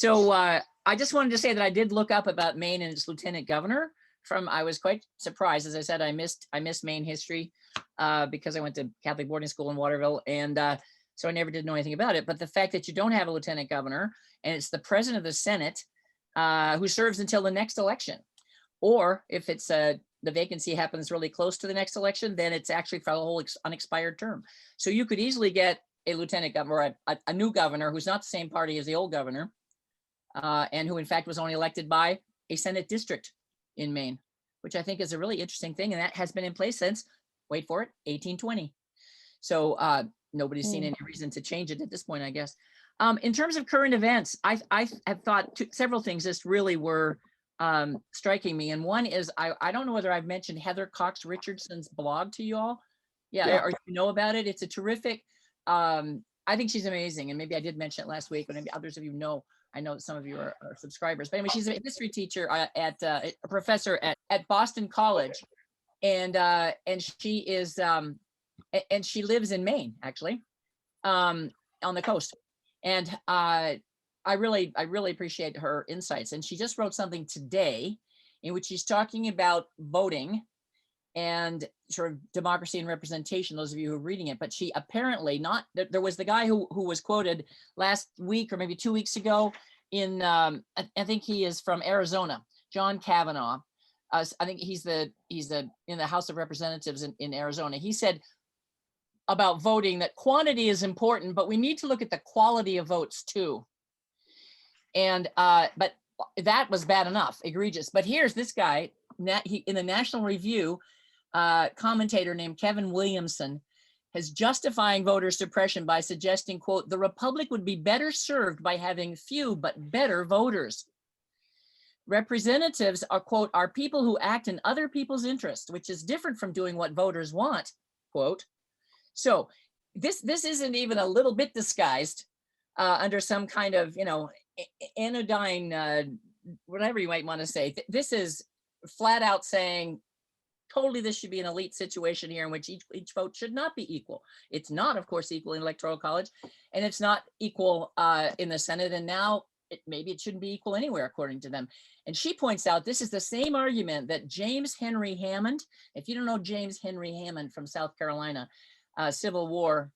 So I just wanted to say that I did look up about Maine and its lieutenant governor. I was quite surprised. As I said, I missed Maine history because I went to Catholic boarding school in Waterville, and so I never did know anything about it. But the fact that you don't have a lieutenant governor, and it's the president of the Senate who serves until the next election, or if it's the vacancy happens really close to the next election, then it's actually for the whole unexpired term. So you could easily get a lieutenant governor, or a new governor who's not the same party as the old governor, and who in fact was only elected by a Senate district in Maine, which I think is a really interesting thing. And that has been in place since, wait for it, 1820. So nobody's seen any reason to change it at this point, I guess. In terms of current events, I have thought several things just really were striking me. And one is, I don't know whether I've mentioned Heather Cox Richardson's blog to you all. Yeah. Or you know about it. It's a terrific, I think she's amazing. And maybe I did mention it last week, but maybe others of you know. I know that some of you are subscribers, but anyway, she's a history teacher a professor at Boston College, and she is and she lives in Maine, actually, on the coast. And I really appreciate her insights. And she just wrote something today in which she's talking about voting and sort of democracy and representation, those of you who are reading it. But she apparently there was the guy who was quoted last week or maybe 2 weeks ago in, I think he is from Arizona, John Kavanagh. I think he's in the House of Representatives in Arizona. He said about voting that quantity is important, but we need to look at the quality of votes too. And, but that was bad enough, egregious. But here's this guy, in the National Review, commentator named Kevin Williamson is justifying voter suppression by suggesting, quote, the republic would be better served by having few but better voters. Representatives are, quote, are people who act in other people's interest, which is different from doing what voters want, quote. So this isn't even a little bit disguised under some kind of, anodyne, whatever you might want to say. This is flat out saying, totally, this should be an elite situation here in which each vote should not be equal. It's not, of course, equal in Electoral College, and it's not equal in the Senate. And now maybe it shouldn't be equal anywhere, according to them. And she points out this is the same argument that James Henry Hammond, if you don't know James Henry Hammond from South Carolina, Civil War,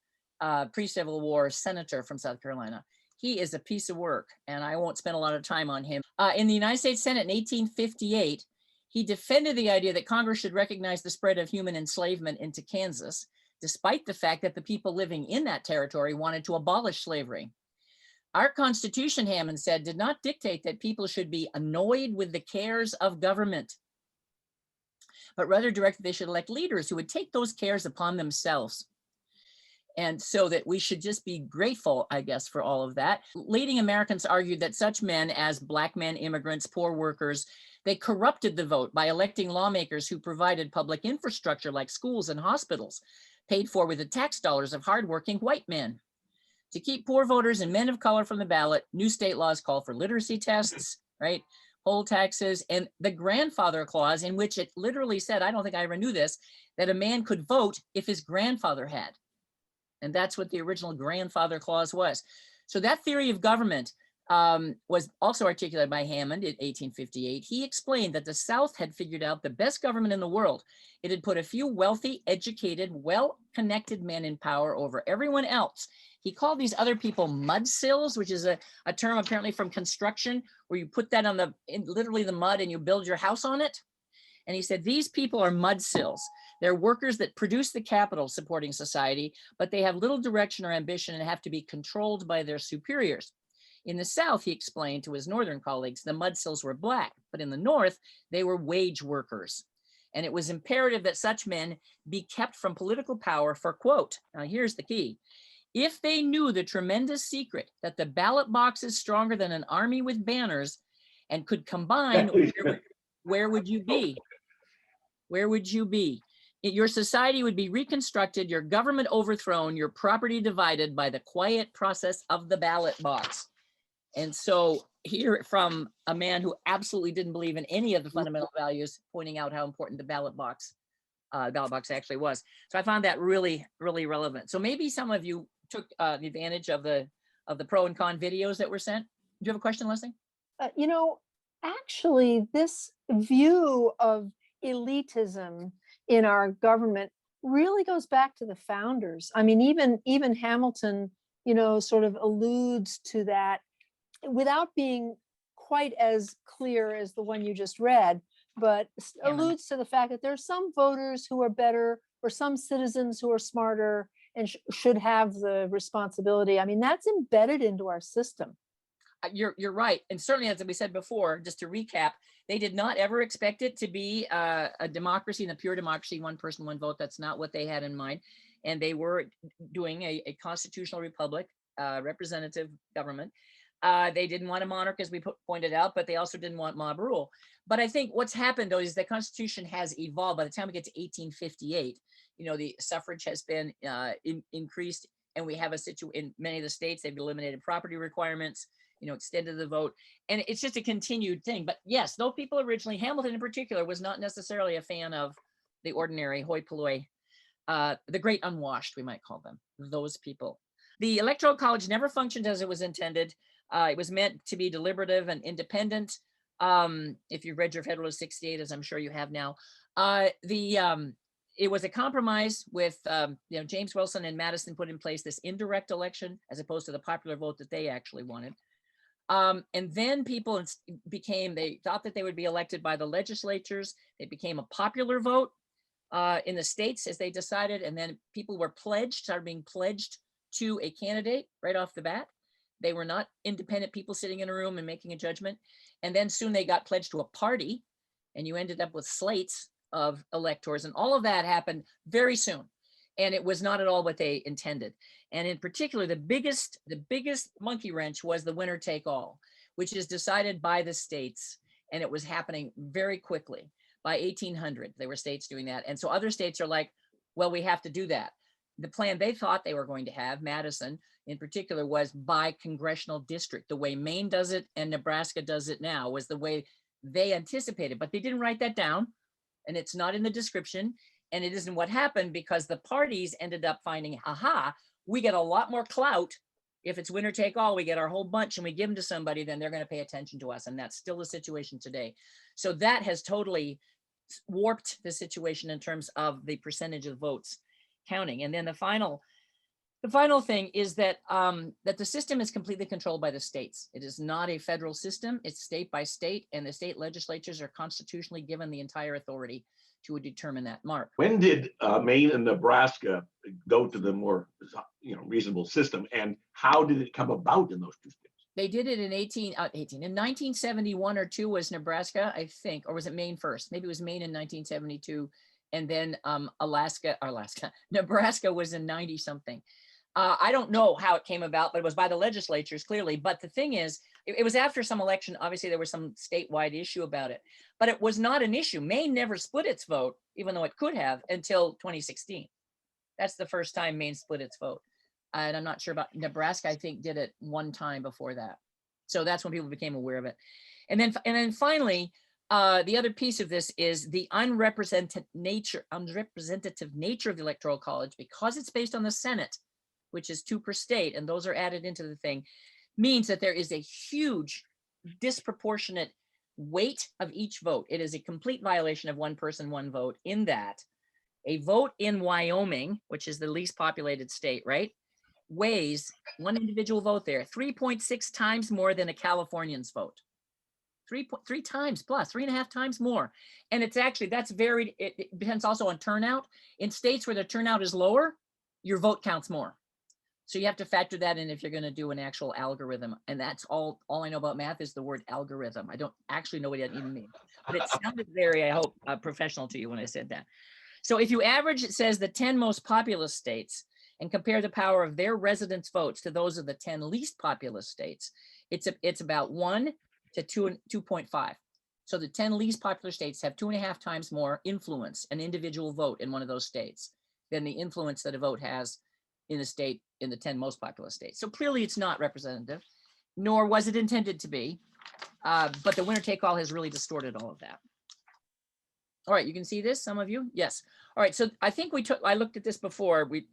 pre-Civil War senator from South Carolina. He is a piece of work, and I won't spend a lot of time on him. In the United States Senate in 1858, he defended the idea that Congress should recognize the spread of human enslavement into Kansas, despite the fact that the people living in that territory wanted to abolish slavery. Our Constitution, Hammond said, did not dictate that people should be annoyed with the cares of government, but rather directed they should elect leaders who would take those cares upon themselves. And so that we should just be grateful, I guess, for all of that. Leading Americans argued that such men as Black men, immigrants, poor workers, they corrupted the vote by electing lawmakers who provided public infrastructure like schools and hospitals, paid for with the tax dollars of hardworking white men. To keep poor voters and men of color from the ballot, new state laws call for literacy tests, right? Poll taxes, and the grandfather clause, in which it literally said, I don't think I ever knew this, that a man could vote if his grandfather had. And that's what the original grandfather clause was. So that theory of government was also articulated by Hammond in 1858. He explained that the South had figured out the best government in the world. It had put a few wealthy, educated, well-connected men in power over everyone else. He called these other people mudsills, which is a term apparently from construction, where you put that on literally the mud and you build your house on it. And he said, these people are mudsills. They're workers that produce the capital supporting society, but they have little direction or ambition and have to be controlled by their superiors. In the South, he explained to his Northern colleagues, the mudsills were Black, but in the North, they were wage workers. And it was imperative that such men be kept from political power for, quote, now here's the key, if they knew the tremendous secret that the ballot box is stronger than an army with banners and could combine, where would you be? Where would you be? Your society would be reconstructed, your government overthrown, your property divided by the quiet process of the ballot box. And so here from a man who absolutely didn't believe in any of the fundamental values, pointing out how important the ballot box actually was. So I found that really, really relevant. So maybe some of you took the advantage of the pro and con videos that were sent. you have a question, Leslie? You know, actually, this view of elitism in our government really goes back to the founders. I mean, even Hamilton, you know, sort of alludes to that without being quite as clear as the one you just read, but Hammond. alludes to the fact that there's some voters who are better or some citizens who are smarter and should have the responsibility. I mean, that's embedded into our system. You're right. And certainly, as we said before, just to recap, they did not ever expect it to be a democracy, and a pure democracy, one person, one vote. That's not what they had in mind. And they were doing a constitutional republic, representative government. They didn't want a monarch, as we pointed out, but they also didn't want mob rule. But I think what's happened, though, is the Constitution has evolved. By the time we get to 1858, you know, the suffrage has been increased, and we have a situation in many of the states. They've eliminated property requirements, you know, extended the vote, and it's just a continued thing. But yes, those people originally, Hamilton in particular, was not necessarily a fan of the ordinary hoi polloi, the great unwashed, we might call them, those people. The Electoral College never functioned as it was intended. It was meant to be deliberative and independent. If you've read your Federalist 68, as I'm sure you have now, it was a compromise with, you know, James Wilson and Madison put in place this indirect election as opposed to the popular vote that they actually wanted. And then people they thought that they would be elected by the legislatures. It became a popular vote in the states as they decided. And then people were started being pledged to a candidate right off the bat. They were not independent people sitting in a room and making a judgment. And then soon they got pledged to a party, and you ended up with slates of electors. And all of that happened very soon. And it was not at all what they intended. And in particular, the biggest monkey wrench was the winner take all, which is decided by the states. And it was happening very quickly. By 1800, there were states doing that. And so other states are like, well, we have to do that. The plan they thought they were going to have, Madison in particular, was by congressional district. The way Maine does it and Nebraska does it now was the way they anticipated, but they didn't write that down. And it's not in the description. And it isn't what happened, because the parties ended up finding, aha, we get a lot more clout if it's winner take all. We get our whole bunch and we give them to somebody, then they're going to pay attention to us. And that's still the situation today. So that has totally warped the situation in terms of the percentage of votes counting. And then the final thing is that that the system is completely controlled by the states. It is not a federal system. It's state by state, and the state legislatures are constitutionally given the entire authority to determine that. Mark. When did Maine and Nebraska go to the more, you know, reasonable system, and how did it come about in those two states? They did it in 1971 or 2 was Nebraska, I think, or was it Maine first? Maybe it was Maine in 1972, and then Nebraska was in 90 something. I don't know how it came about, but it was by the legislatures clearly. But the thing is, it was after some election. Obviously, there was some statewide issue about it, but it was not an issue. Maine never split its vote, even though it could have, until 2016. That's the first time Maine split its vote. And I'm not sure about Nebraska. I think did it one time before that. So that's when people became aware of it. And then finally, the other piece of this is the unrepresentative nature of the Electoral College, because it's based on the Senate, which is 2 per state, and those are added into the thing, means that there is a huge disproportionate weight of each vote. It is a complete violation of one person, one vote, in that a vote in Wyoming, which is the least populated state, right, weighs, one individual vote there, 3.6 times more than a Californian's vote. 3 times plus, 3.5 times more. And it's actually, that's varied. It depends also on turnout. In states where the turnout is lower, your vote counts more. So you have to factor that in if you're going to do an actual algorithm. And that's all I know about math is the word algorithm. I don't actually know what that even means, but it sounded very, I hope, professional to you when I said that. So if you average, it says the 10 most populous states and compare the power of their residents' votes to those of the 10 least populous states, it's about 1 to 2.5. So the 10 least popular states have 2.5 times more influence, an individual vote in one of those states, than the influence that a vote has in a state in the 10 most populous states. So clearly it's not representative, nor was it intended to be, but the winner take all has really distorted all of that. All right, you can see this, some of you? Yes. All right, so I think I looked at this before we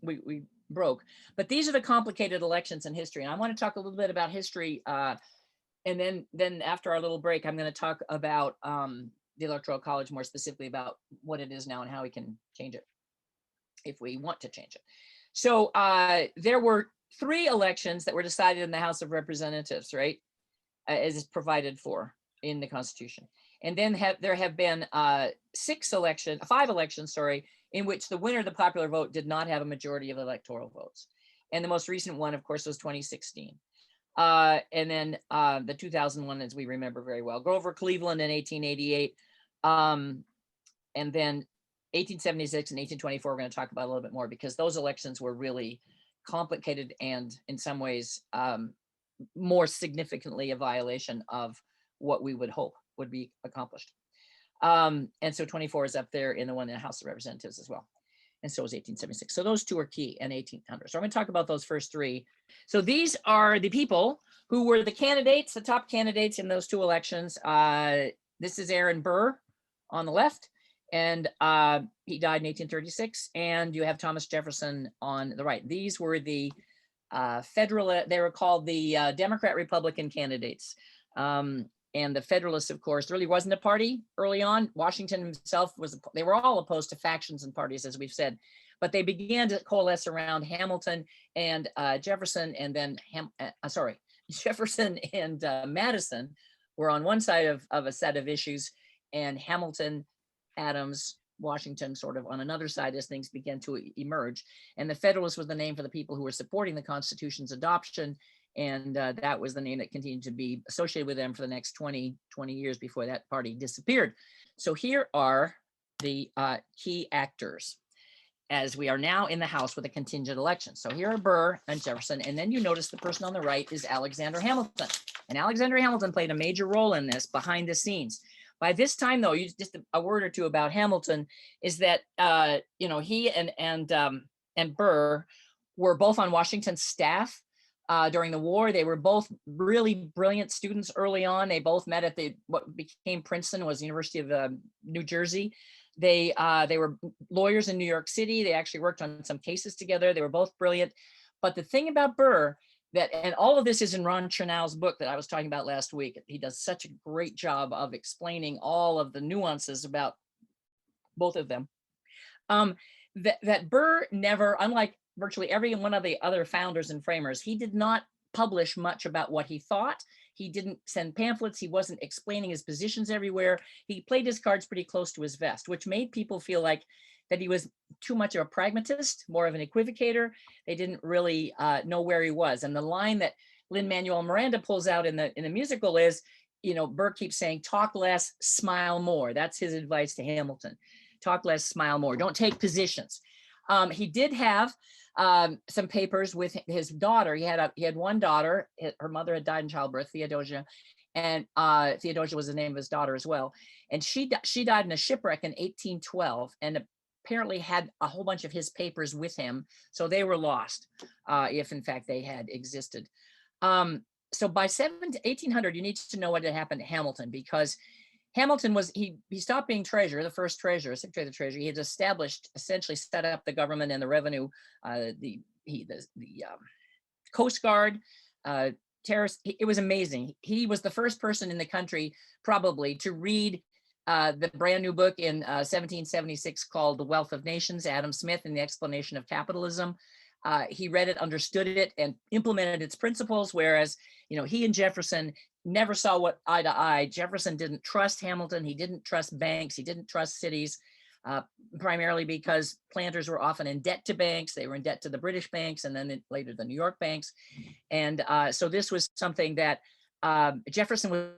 broke, but these are the complicated elections in history. And I want to talk a little bit about history then after our little break, I'm going to talk about the Electoral College, more specifically about what it is now and how we can change it if we want to change it. So there were 3 elections that were decided in the House of Representatives, right, as is provided for in the Constitution. And then there have been 5 elections, sorry, in which the winner of the popular vote did not have a majority of electoral votes. And the most recent one, of course, was 2016. And then the 2001, as we remember very well, Grover Cleveland in 1888. And then 1876 and 1824, we're going to talk about a little bit more, because those elections were really complicated and in some ways more significantly a violation of what we would hope would be accomplished. And so 24 is up there in the one in the House of Representatives as well. And so is 1876. So those 2 are key, and 1800. So I'm going to talk about those first 3. So these are the people who were the candidates, the top candidates in those 2 elections. This is Aaron Burr on the left, and he died in 1836. And you have Thomas Jefferson on the right. These were the they were called the Democrat-Republican candidates. And the Federalists, of course, there really wasn't a party early on. Washington himself they were all opposed to factions and parties, as we've said, but they began to coalesce around Hamilton and Jefferson, and then Jefferson and Madison were on one side of a set of issues, and Hamilton, Adams, Washington sort of on another side as things began to emerge. And the Federalists was the name for the people who were supporting the Constitution's adoption. And that was the name that continued to be associated with them for the next 20 years before that party disappeared. So here are the key actors, as we are now in the House with a contingent election. So here are Burr and Jefferson. And then you notice the person on the right is Alexander Hamilton. And Alexander Hamilton played a major role in this behind the scenes. By this time, though, just a word or two about Hamilton is that, he and Burr were both on Washington's staff. During the war. They were both really brilliant students early on. They both met at what became Princeton, was the University of New Jersey. They were lawyers in New York City. They actually worked on some cases together. They were both brilliant. But the thing about Burr, and all of this is in Ron Chernow's book that I was talking about last week. He does such a great job of explaining all of the nuances about both of them. That Burr never, unlike virtually every one of the other founders and framers, he did not publish much about what he thought. He didn't send pamphlets. He wasn't explaining his positions everywhere. He played his cards pretty close to his vest, which made people feel like that he was too much of a pragmatist, more of an equivocator. They didn't really know where he was. And the line that Lin-Manuel Miranda pulls out in the musical is, Burr keeps saying, talk less, smile more. That's his advice to Hamilton. Talk less, smile more. Don't take positions. He did have some papers with his daughter. He had one daughter. Her mother had died in childbirth, Theodosia, and Theodosia was the name of his daughter as well. And she died in a shipwreck in 1812, and apparently had a whole bunch of his papers with him, so they were lost, if in fact they had existed. So by 1800, you need to know what had happened to Hamilton, because Hamilton he stopped being treasurer, the first treasurer, secretary of the treasury. He had essentially set up the government and the revenue, the Coast Guard, terrorists. It was amazing. He was the first person in the country probably to read the brand new book in 1776 called The Wealth of Nations, Adam Smith and the Explanation of Capitalism. He read it, understood it, and implemented its principles, whereas, he and Jefferson never saw eye to eye. Jefferson didn't trust Hamilton. He didn't trust banks. He didn't trust cities, primarily because planters were often in debt to banks. They were in debt to the British banks, and then later the New York banks. And so this was something that Jefferson was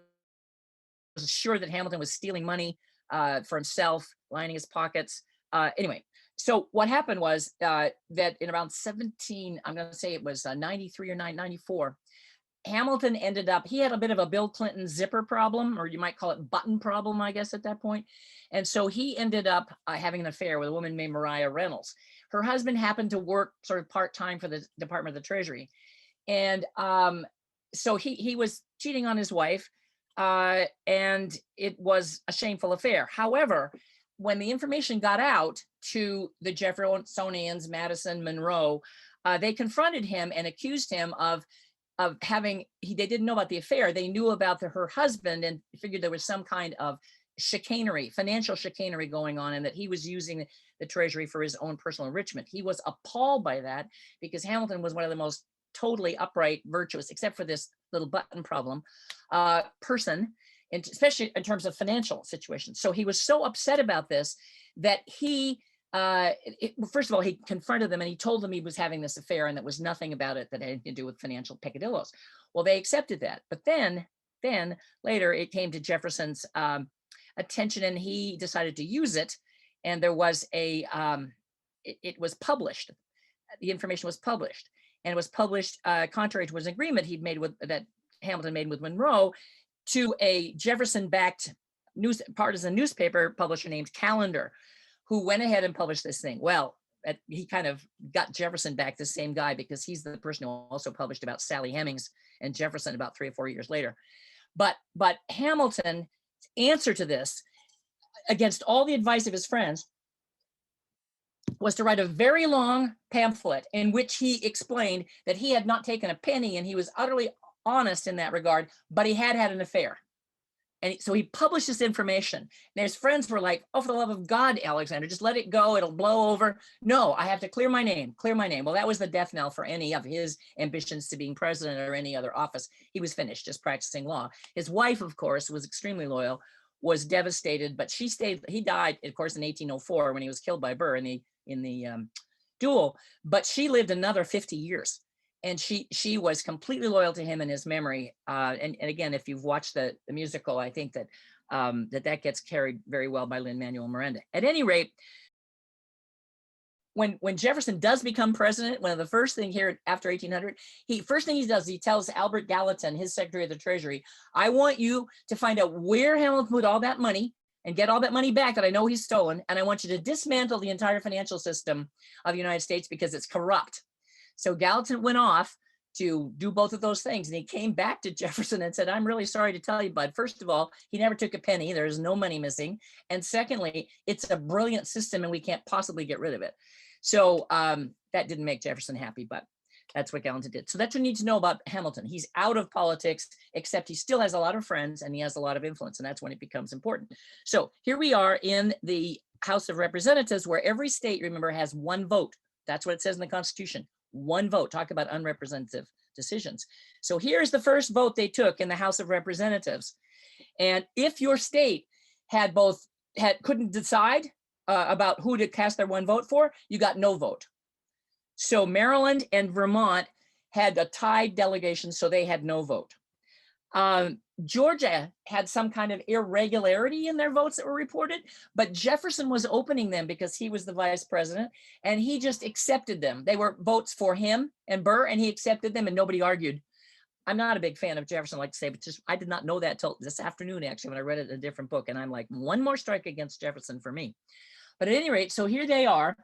sure that Hamilton was stealing money for himself, lining his pockets. Anyway, so what happened was that in around 93 or 94, Hamilton ended up, he had a bit of a Bill Clinton zipper problem, or you might call it button problem, I guess, at that point. And so he ended up having an affair with a woman named Maria Reynolds. Her husband happened to work sort of part-time for the Department of the Treasury. And so he was cheating on his wife, and it was a shameful affair. However, when the information got out to the Jeffersonians, Madison, Monroe, they confronted him and accused him of of having, they didn't know about the affair. They knew about her husband and figured there was some kind of chicanery, financial chicanery going on, and that he was using the Treasury for his own personal enrichment. He was appalled by that because Hamilton was one of the most totally upright, virtuous, except for this little button problem, person, and especially in terms of financial situations. So he was so upset about this that he, first of all, he confronted them and he told them he was having this affair and that was nothing about it that had anything to do with financial peccadillos. Well, they accepted that. But then later it came to Jefferson's attention and he decided to use it. And there was a, it was published. The information was published. And it was published contrary to his agreement he'd made with, that Hamilton made with Monroe, to a Jefferson-backed partisan newspaper publisher named Callender, who went ahead and published this thing. Well, he kind of got Jefferson back, the same guy, because he's the person who also published about Sally Hemings and Jefferson about 3 or 4 years later. But Hamilton's answer to this, against all the advice of his friends, was to write a very long pamphlet in which he explained that he had not taken a penny and he was utterly honest in that regard, but he had had an affair. And so he published this information. And his friends were like, oh, for the love of God, Alexander, just let it go. It'll blow over. No, I have to clear my name, clear my name. Well, that was the death knell for any of his ambitions to being president or any other office. He was finished just practicing law. His wife, of course, was extremely loyal, was devastated, but she stayed. He died, of course, in 1804 when he was killed by Burr in the duel, but she lived another 50 years. And she was completely loyal to him and his memory. And again, if you've watched the musical, I think that that gets carried very well by Lin-Manuel Miranda. At any rate, when Jefferson does become president, one of the first things here after 1800, first thing he does, he tells Albert Gallatin, his Secretary of the Treasury, I want you to find out where Hamilton put all that money and get all that money back that I know he's stolen. And I want you to dismantle the entire financial system of the United States because it's corrupt. So Gallatin went off to do both of those things. And he came back to Jefferson and said, I'm really sorry to tell you, bud. First of all, he never took a penny. There's no money missing. And secondly, it's a brilliant system and we can't possibly get rid of it. So that didn't make Jefferson happy, but that's what Gallatin did. So that's what you need to know about Hamilton. He's out of politics, except he still has a lot of friends and he has a lot of influence. And that's when it becomes important. So here we are in the House of Representatives, where every state, remember, has one vote. That's what it says in the Constitution. One vote. Talk about unrepresentative decisions. So here's the first vote they took in the House of Representatives. And if your state couldn't decide about who to cast their one vote for, you got no vote. So Maryland and Vermont had a tied delegation, so they had no vote. Georgia had some kind of irregularity in their votes that were reported, but Jefferson was opening them because he was the vice president and he just accepted them. They were votes for him and Burr, and he accepted them and nobody argued. I'm not a big fan of Jefferson, like to say, but just I did not know that till this afternoon, actually, when I read it in a different book. And I'm like, one more strike against Jefferson for me. But at any rate, so here they are,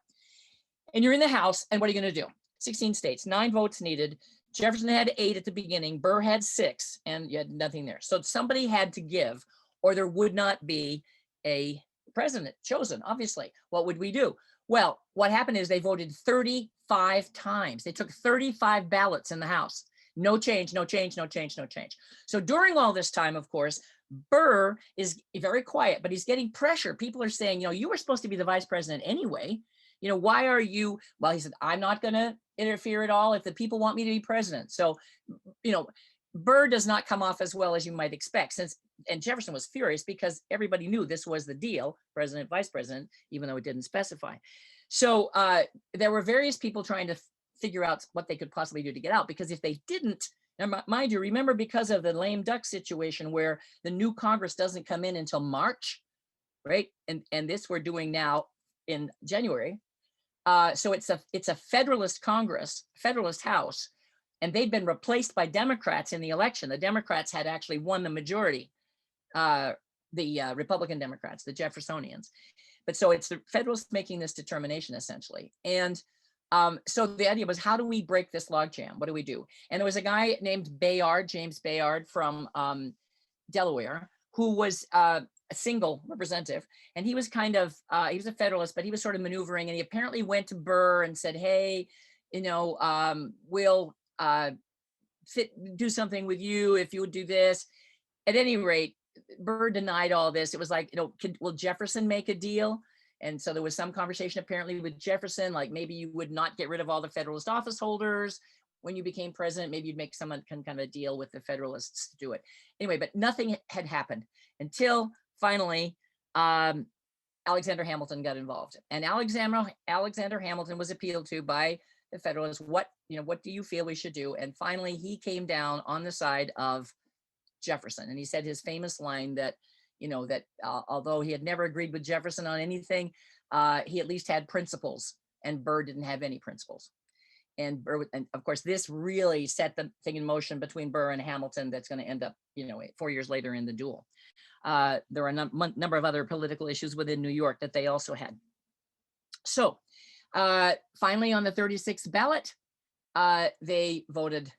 and you're in the House, and what are you going to do? 16 states, 9 votes needed. Jefferson had 8 at the beginning, Burr had 6, and you had nothing there. So somebody had to give, or there would not be a president chosen, obviously. What would we do? Well, what happened is they voted 35 times. They took 35 ballots in the House. No change, no change, no change, no change. So during all this time, of course, Burr is very quiet, but he's getting pressure. People are saying, you were supposed to be the vice president anyway. Why are you? Well, he said, I'm not going to interfere at all if the people want me to be president. So, Burr does not come off as well as you might expect, and Jefferson was furious because everybody knew this was the deal, president, vice president, even though it didn't specify. So there were various people trying to figure out what they could possibly do to get out, because if they didn't, now mind you, remember, because of the lame duck situation where the new Congress doesn't come in until March, right? And this we're doing now in January. So it's a Federalist Congress, Federalist House, and they'd been replaced by Democrats in the election. The Democrats had actually won the majority, the Republican Democrats, the Jeffersonians. But so it's the Federalists making this determination, essentially. And so the idea was, how do we break this logjam? What do we do? And there was a guy named Bayard, James Bayard from Delaware, who was a single representative. And he was kind of, he was a Federalist, but he was sort of maneuvering. And he apparently went to Burr and said, hey, we'll do something with you if you would do this. At any rate, Burr denied all this. It was like, will Jefferson make a deal? And so there was some conversation apparently with Jefferson, like maybe you would not get rid of all the Federalist office holders when you became president. Maybe you'd make some kind of a deal with the Federalists to do it. Anyway, but nothing had happened until finally Alexander Hamilton got involved. And Alexander Hamilton was appealed to by the Federalists. What do you feel we should do? And finally, he came down on the side of Jefferson. And he said his famous line that, although he had never agreed with Jefferson on anything, he at least had principles, and Burr didn't have any principles. And Burr, and of course, this really set the thing in motion between Burr and Hamilton that's going to end up, 4 years later in the duel. There are a number of other political issues within New York that they also had. So finally, on the 36th ballot, they voted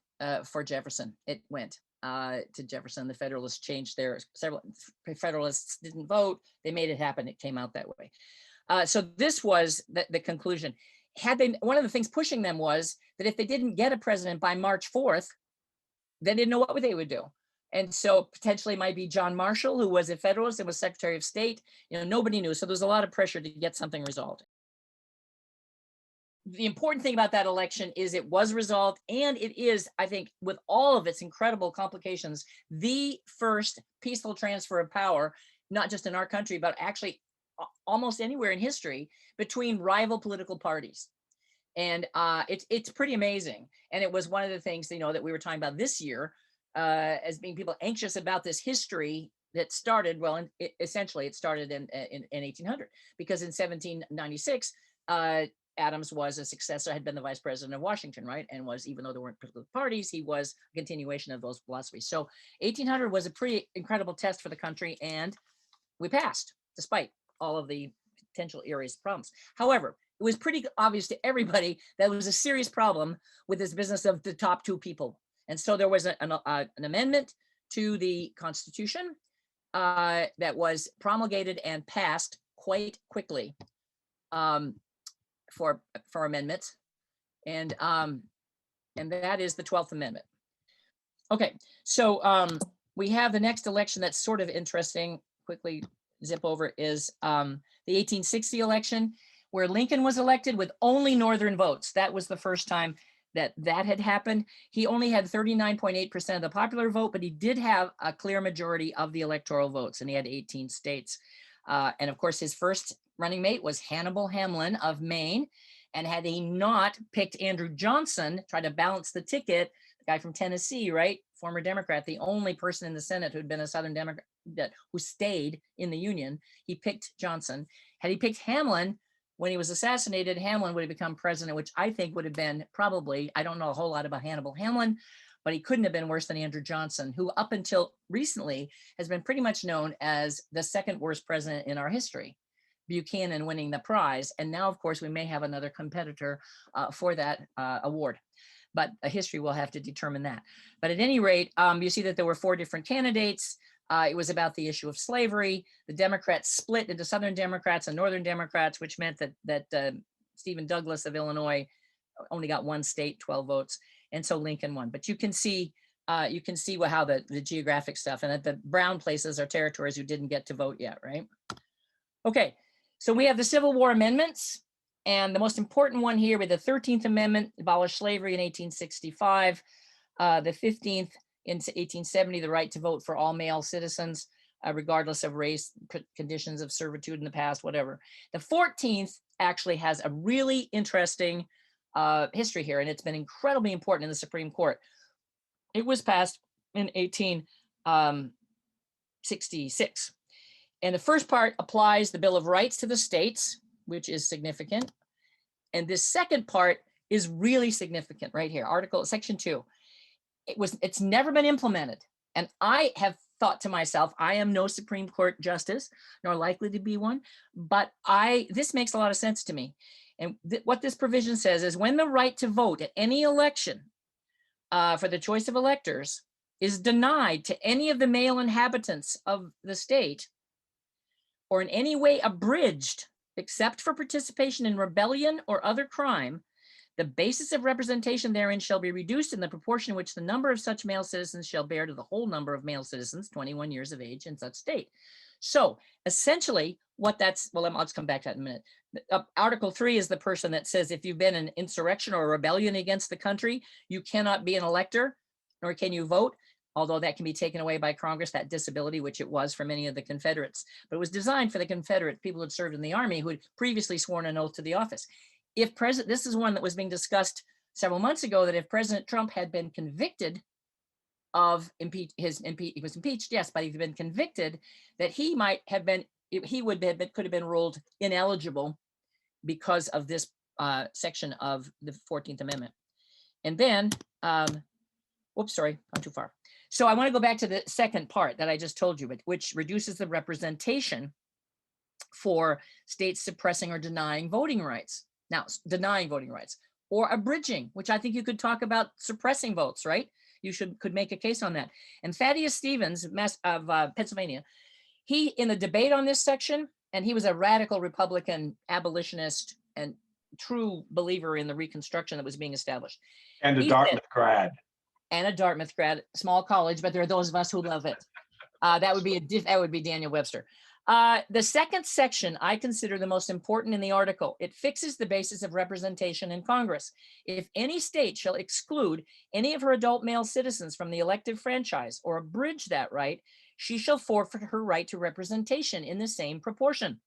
for Jefferson. It went to Jefferson. The Federalists changed several Federalists didn't vote. They made it happen. It came out that way. So this was the conclusion. One of the things pushing them was that if they didn't get a president by March 4th, they didn't know what they would do. And so potentially might be John Marshall, who was a Federalist and was Secretary of State. Nobody knew. So there was a lot of pressure to get something resolved. The important thing about that election is it was resolved, and it is, I think, with all of its incredible complications, the first peaceful transfer of power, not just in our country, but actually almost anywhere in history, between rival political parties. And it's pretty amazing. And it was one of the things, that we were talking about this year as being people anxious about this history that started, essentially it started in 1800, because in 1796, Adams was a successor, had been the vice president of Washington, right? And was, even though there weren't political parties, he was a continuation of those philosophies. So 1800 was a pretty incredible test for the country, and we passed, despite all of the potential areas of problems. However, it was pretty obvious to everybody that there was a serious problem with this business of the top two people. And so there was an amendment to the Constitution that was promulgated and passed quite quickly. For amendments, and that is the 12th Amendment. Okay, so we have the next election that's sort of interesting. Quickly zip over is the 1860 election, where Lincoln was elected with only Northern votes. That was the first time that had happened. He only had 39.8% of the popular vote, but he did have a clear majority of the electoral votes, and he had 18 states. And of course, his first running mate was Hannibal Hamlin of Maine. And had he not picked Andrew Johnson, tried to balance the ticket, the guy from Tennessee, right? Former Democrat, the only person in the Senate who'd been a Southern Democrat who stayed in the Union, he picked Johnson. Had he picked Hamlin, when he was assassinated, Hamlin would have become president, which I think would have been probably, I don't know a whole lot about Hannibal Hamlin, but he couldn't have been worse than Andrew Johnson, who up until recently has been pretty much known as the second worst president in our history. Buchanan winning the prize. And now, of course, we may have another competitor for that award. But history will have to determine that. But at any rate, you see that there were 4 different candidates. It was about the issue of slavery. The Democrats split into Southern Democrats and Northern Democrats, which meant that Stephen Douglas of Illinois only got 1 state, 12 votes. And so Lincoln won. But you can see how the geographic stuff, and that the brown places are territories who didn't get to vote yet, right? Okay. So we have the Civil War amendments, and the most important one here with the 13th Amendment abolished slavery in 1865, the 15th in 1870, the right to vote for all male citizens, regardless of race, conditions of servitude in the past, whatever. The 14th actually has a really interesting history here, and it's been incredibly important in the Supreme Court. It was passed in 1866. And the first part applies the Bill of Rights to the states, which is significant. And this second part is really significant right here, Section 2. It's never been implemented. And I have thought to myself, I am no Supreme Court justice, nor likely to be one, but this makes a lot of sense to me. And what this provision says is when the right to vote at any election for the choice of electors is denied to any of the male inhabitants of the state, or in any way abridged, except for participation in rebellion or other crime, The basis of representation therein shall be reduced in the proportion in which the number of such male citizens shall bear to the whole number of male citizens 21 years of age in such state. So essentially what that's, well, I'll just come back to that in a minute. Article 3 is the person that says if you've been an insurrection or a rebellion against the country, you cannot be an elector, nor can you vote, although that can be taken away by Congress, that disability, which it was for many of the Confederates. But it was designed for the Confederate people who had served in the army who had previously sworn an oath to the office. If President, this is one that was being discussed several months ago, that if President Trump had been convicted of he was impeached, yes, but he'd been convicted, that he might have been, could have been ruled ineligible because of this section of the 14th Amendment. And then, oops, sorry, gone too far. So I want to go back to the second part that I just told you, which reduces the representation for states suppressing or denying voting rights. Now, denying voting rights or abridging, which I think you could talk about suppressing votes, right? You could make a case on that. And Thaddeus Stevens of Pennsylvania, he, in the debate on this section, and he was a radical Republican abolitionist and true believer in the Reconstruction that was being established. And a Dartmouth grad. And a Dartmouth grad, small college, but there are those of us who love it. That would be Daniel Webster. The second section I consider the most important in the article. It fixes the basis of representation in Congress. If any state shall exclude any of her adult male citizens from the elective franchise or abridge that right, she shall forfeit her right to representation in the same proportion.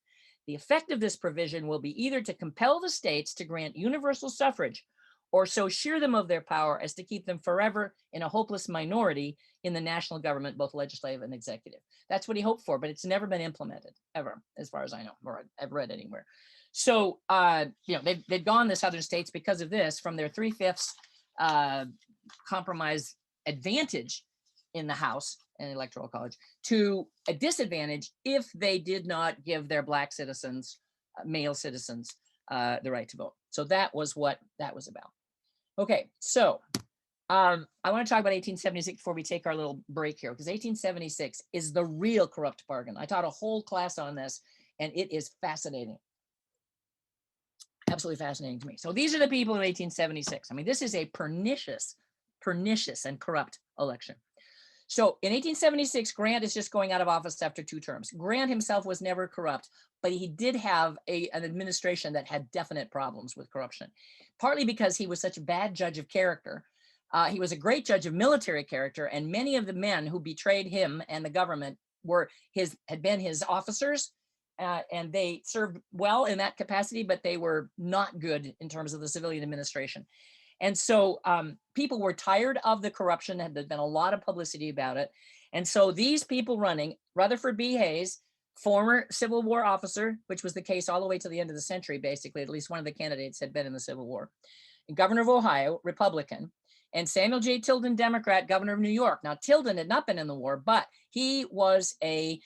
The effect of this provision will be either to compel the states to grant universal suffrage or so shear them of their power as to keep them forever in a hopeless minority in the national government, both legislative and executive. That's what he hoped for, but it's never been implemented ever, as far as I know, or I've read anywhere. So, they've gone the southern states because of this from their 3/5 compromise advantage in the House and Electoral College to a disadvantage if they did not give their Black citizens, male citizens, the right to vote. So that was what that was about. Okay, so I want to talk about 1876 before we take our little break here, because 1876 is the real corrupt bargain. I taught a whole class on this, and it is fascinating. Absolutely fascinating to me. So these are the people in 1876. I mean, this is a pernicious and corrupt election. So in 1876, Grant is just going out of office after 2 terms. Grant himself was never corrupt, but he did have an administration that had definite problems with corruption, partly because he was such a bad judge of character. He was a great judge of military character, and many of the men who betrayed him and the government had been his officers, and they served well in that capacity, but they were not good in terms of the civilian administration. And so people were tired of the corruption. There'd been a lot of publicity about it. And so these people running, Rutherford B. Hayes, former Civil War officer, which was the case all the way to the end of the century, basically, at least one of the candidates had been in the Civil War, and Governor of Ohio, Republican, and Samuel J. Tilden, Democrat, governor of New York. Now, Tilden had not been in the war, but he was a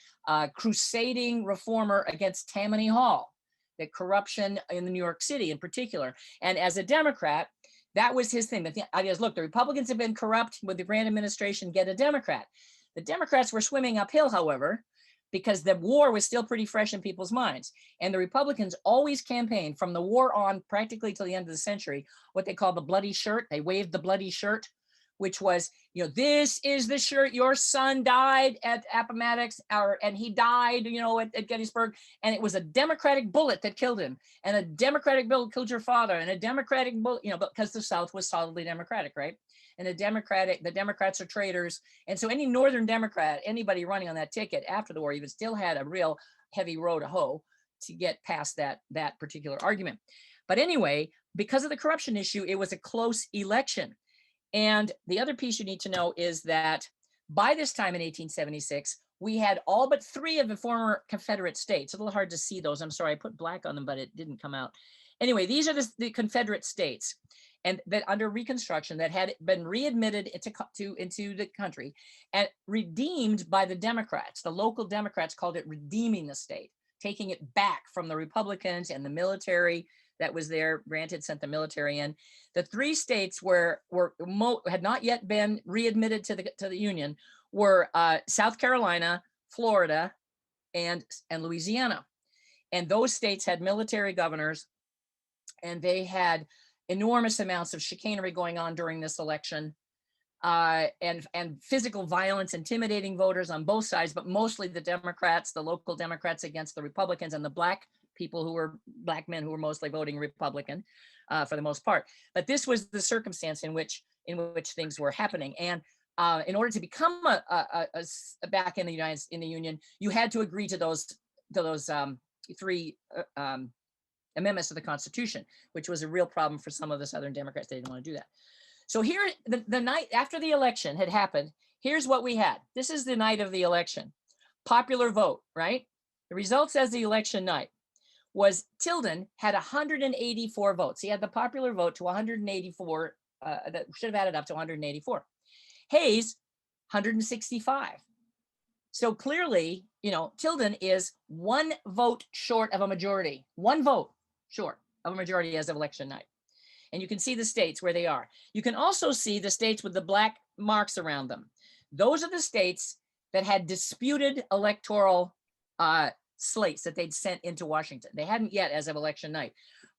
crusading reformer against Tammany Hall, the corruption in New York City in particular. And as a Democrat, that was his thing. The idea is, look, the Republicans have been corrupt with the Grant administration, get a Democrat. The Democrats were swimming uphill, however, because the war was still pretty fresh in people's minds. And the Republicans always campaigned from the war on practically till the end of the century, what they call the bloody shirt. They waved the bloody shirt, which was, this is the shirt, your son died at Appomattox, and he died, at Gettysburg, and it was a Democratic bullet that killed him, and a Democratic bullet killed your father, and a Democratic bullet, because the South was solidly Democratic, right? And the Democrats are traitors. And so any Northern Democrat, anybody running on that ticket after the war, even still had a real heavy row to hoe to get past that particular argument. But anyway, because of the corruption issue, it was a close election. And the other piece you need to know is that by this time in 1876, we had all but 3 of the former Confederate states. A little hard to see those. I'm sorry, I put black on them, but it didn't come out. Anyway, these are the Confederate states, and that under Reconstruction that had been readmitted into the country and redeemed by the Democrats. The local Democrats called it redeeming the state, taking it back from the Republicans and the military that was there. Grant had sent the military in. The 3 states had not yet been readmitted to the Union were South Carolina, Florida, and Louisiana. And those states had military governors, and they had enormous amounts of chicanery going on during this election, and physical violence, intimidating voters on both sides, but mostly the Democrats, the local Democrats against the Republicans, and the black men who were mostly voting Republican for the most part. But this was the circumstance in which things were happening. And in order to become back in the Union, you had to agree to those three amendments to the Constitution, which was a real problem for some of the Southern Democrats. They didn't want to do that. So here, the night after the election had happened, here's what we had. This is the night of the election. Popular vote, right? The results as the election night was Tilden had 184 votes. He had the popular vote to 184, that should have added up to 184. Hayes, 165. So clearly, Tilden is 1 vote short of a majority, 1 vote short of a majority as of election night. And you can see the states where they are. You can also see the states with the black marks around them. Those are the states that had disputed electoral slates that they'd sent into Washington. They hadn't yet as of election night.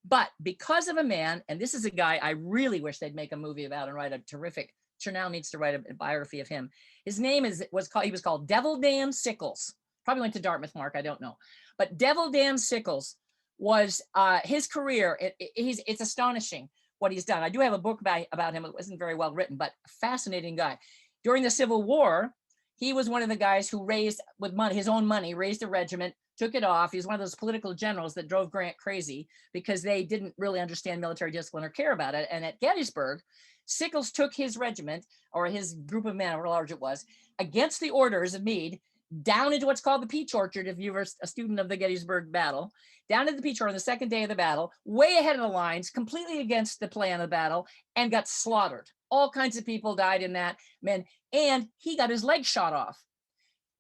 But because of a man, and this is a guy I really wish they'd make a movie about and write a terrific, Chernow needs to write a biography of him. His name he was called Devil Dan Sickles. Probably went to Dartmouth, Mark, I don't know. But Devil Dan Sickles was his career. It's astonishing what he's done. I do have a book about him. It wasn't very well written, but a fascinating guy. During the Civil War, he was one of the guys who raised, with money, his own money, raised a regiment, took it off. He was one of those political generals that drove Grant crazy because they didn't really understand military discipline or care about it. And at Gettysburg, Sickles took his regiment, or his group of men, however large it was, against the orders of Meade, down into what's called the Peach Orchard, if you were a student of the Gettysburg battle, down to the Peach Orchard on the second day of the battle, way ahead of the lines, completely against the plan of the battle, and got slaughtered. All kinds of people died in that, men, and he got his leg shot off.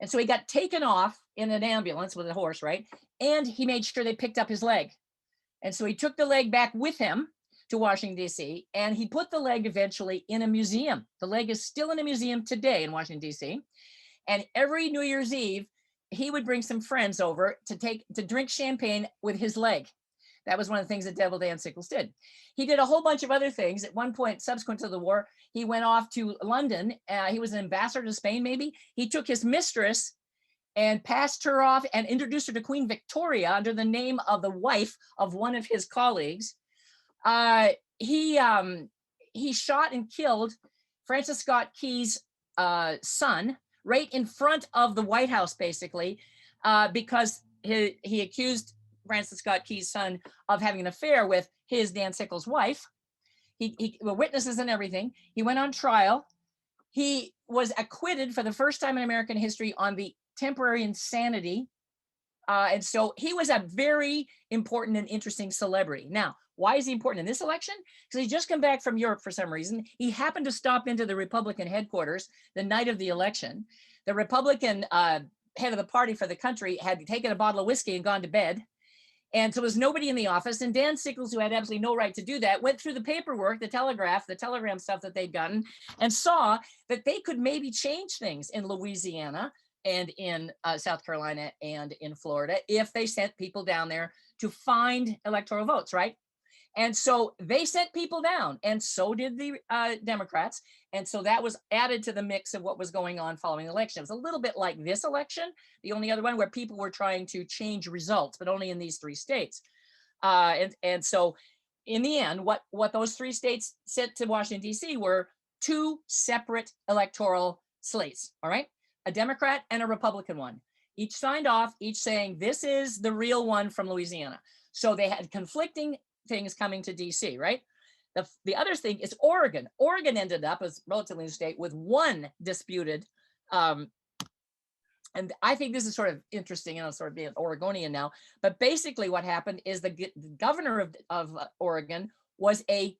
And so he got taken off in an ambulance with a horse, right? And he made sure they picked up his leg. And so he took the leg back with him to Washington, D.C., and he put the leg eventually in a museum. The leg is still in a museum today in Washington, D.C., and every New Year's Eve, he would bring some friends over to drink champagne with his leg. That was one of the things that Devil Dan Sickles did. He did a whole bunch of other things. At one point, subsequent to the war, he went off to London. He was an ambassador to Spain, maybe. He took his mistress and passed her off and introduced her to Queen Victoria under the name of the wife of one of his colleagues. He shot and killed Francis Scott Key's son right in front of the White House, basically, because he accused Francis Scott Key's son of having an affair with his Dan Sickles' wife. He witnesses and everything. He went on trial. He was acquitted for the first time in American history on the temporary insanity. And so he was a very important and interesting celebrity. Now, why is he important in this election? Because he just come back from Europe for some reason. He happened to stop into the Republican headquarters the night of the election. The Republican head of the party for the country had taken a bottle of whiskey and gone to bed. And so there was nobody in the office. And Dan Sickles, who had absolutely no right to do that, went through the paperwork, the telegram stuff that they'd gotten, and saw that they could maybe change things in Louisiana and in South Carolina and in Florida if they sent people down there to find electoral votes, right? And so they sent people down, and so did the Democrats. And so that was added to the mix of what was going on following the election. It was a little bit like this election, the only other one where people were trying to change results, but only in these 3 states. And so in the end, what those 3 states sent to Washington, D.C. were 2 separate electoral slates, all right? A Democrat and a Republican one. Each signed off, each saying, this is the real one from Louisiana. So they had conflicting things coming to DC, right? The other thing is Oregon. Oregon ended up as relatively new state with 1 disputed, and I think this is sort of interesting, sort of being an Oregonian now, but basically what happened is the governor of Oregon was a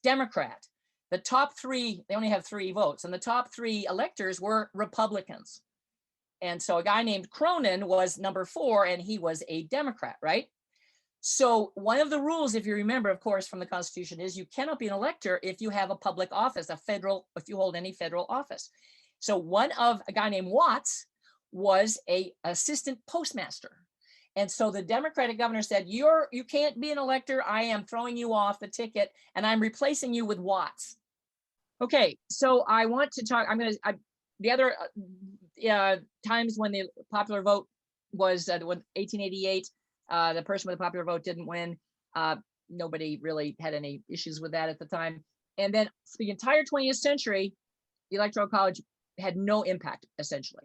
Democrat. The top 3, they only have 3 votes, and the top 3 electors were Republicans. And so a guy named Cronin was number 4, and he was a Democrat, right? So one of the rules, if you remember, of course, from the Constitution is you cannot be an elector if you have a public office, if you hold any federal office. So a guy named Watts was a assistant postmaster. And so the Democratic governor said, you can't be an elector. I am throwing you off the ticket and I'm replacing you with Watts. Okay, so I want to talk, the other times when the popular vote was when 1888, the person with the popular vote didn't win. Nobody really had any issues with that at the time. And then for the entire 20th century, the Electoral College had no impact, essentially.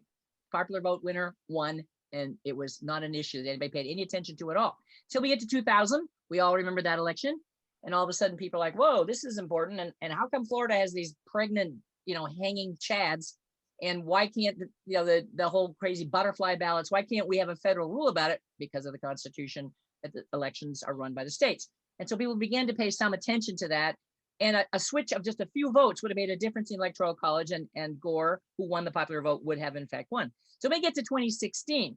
Popular vote winner won, and it was not an issue that anybody paid any attention to at all. Till we get to 2000, we all remember that election. And all of a sudden people are like, whoa, this is important. And how come Florida has these pregnant, hanging chads? And why can't, the whole crazy butterfly ballots, why can't we have a federal rule about it? Because of the Constitution, that the elections are run by the states. And so people began to pay some attention to that. And a switch of just a few votes would have made a difference in the Electoral College, and Gore, who won the popular vote, would have in fact won. So we get to 2016.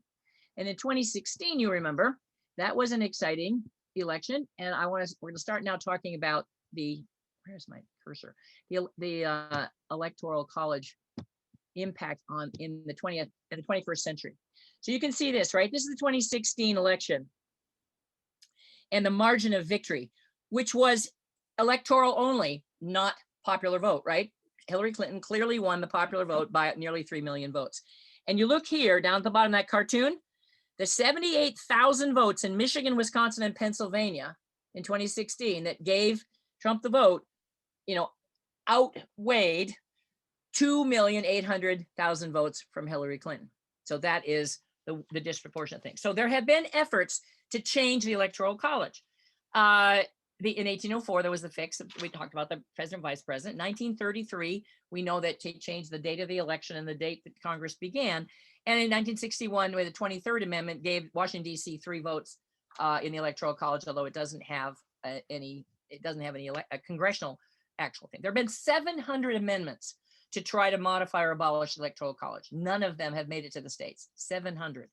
And in 2016, you remember, that was an exciting election. And we're going to start now talking about where's my cursor? The Electoral College impact in the 21st century. So you can see this, right? This is the 2016 election and the margin of victory, which was electoral only, not popular vote, right? Hillary Clinton clearly won the popular vote by nearly 3 million votes. And you look here down at the bottom of that cartoon, the 78,000 votes in Michigan, Wisconsin, and Pennsylvania in 2016 that gave Trump the vote, outweighed 2,800,000 votes from Hillary Clinton. So that is the disproportionate thing. So there have been efforts to change the Electoral College. In 1804, there was the fix. We talked about the president, vice president. 1933, we know that to change the date of the election and the date that Congress began. And in 1961, where the 23rd Amendment gave Washington, D.C. 3 votes in the Electoral College, although it doesn't have any congressional actual thing. There have been 700 amendments to try to modify or abolish the Electoral College. None of them have made it to the states, 700.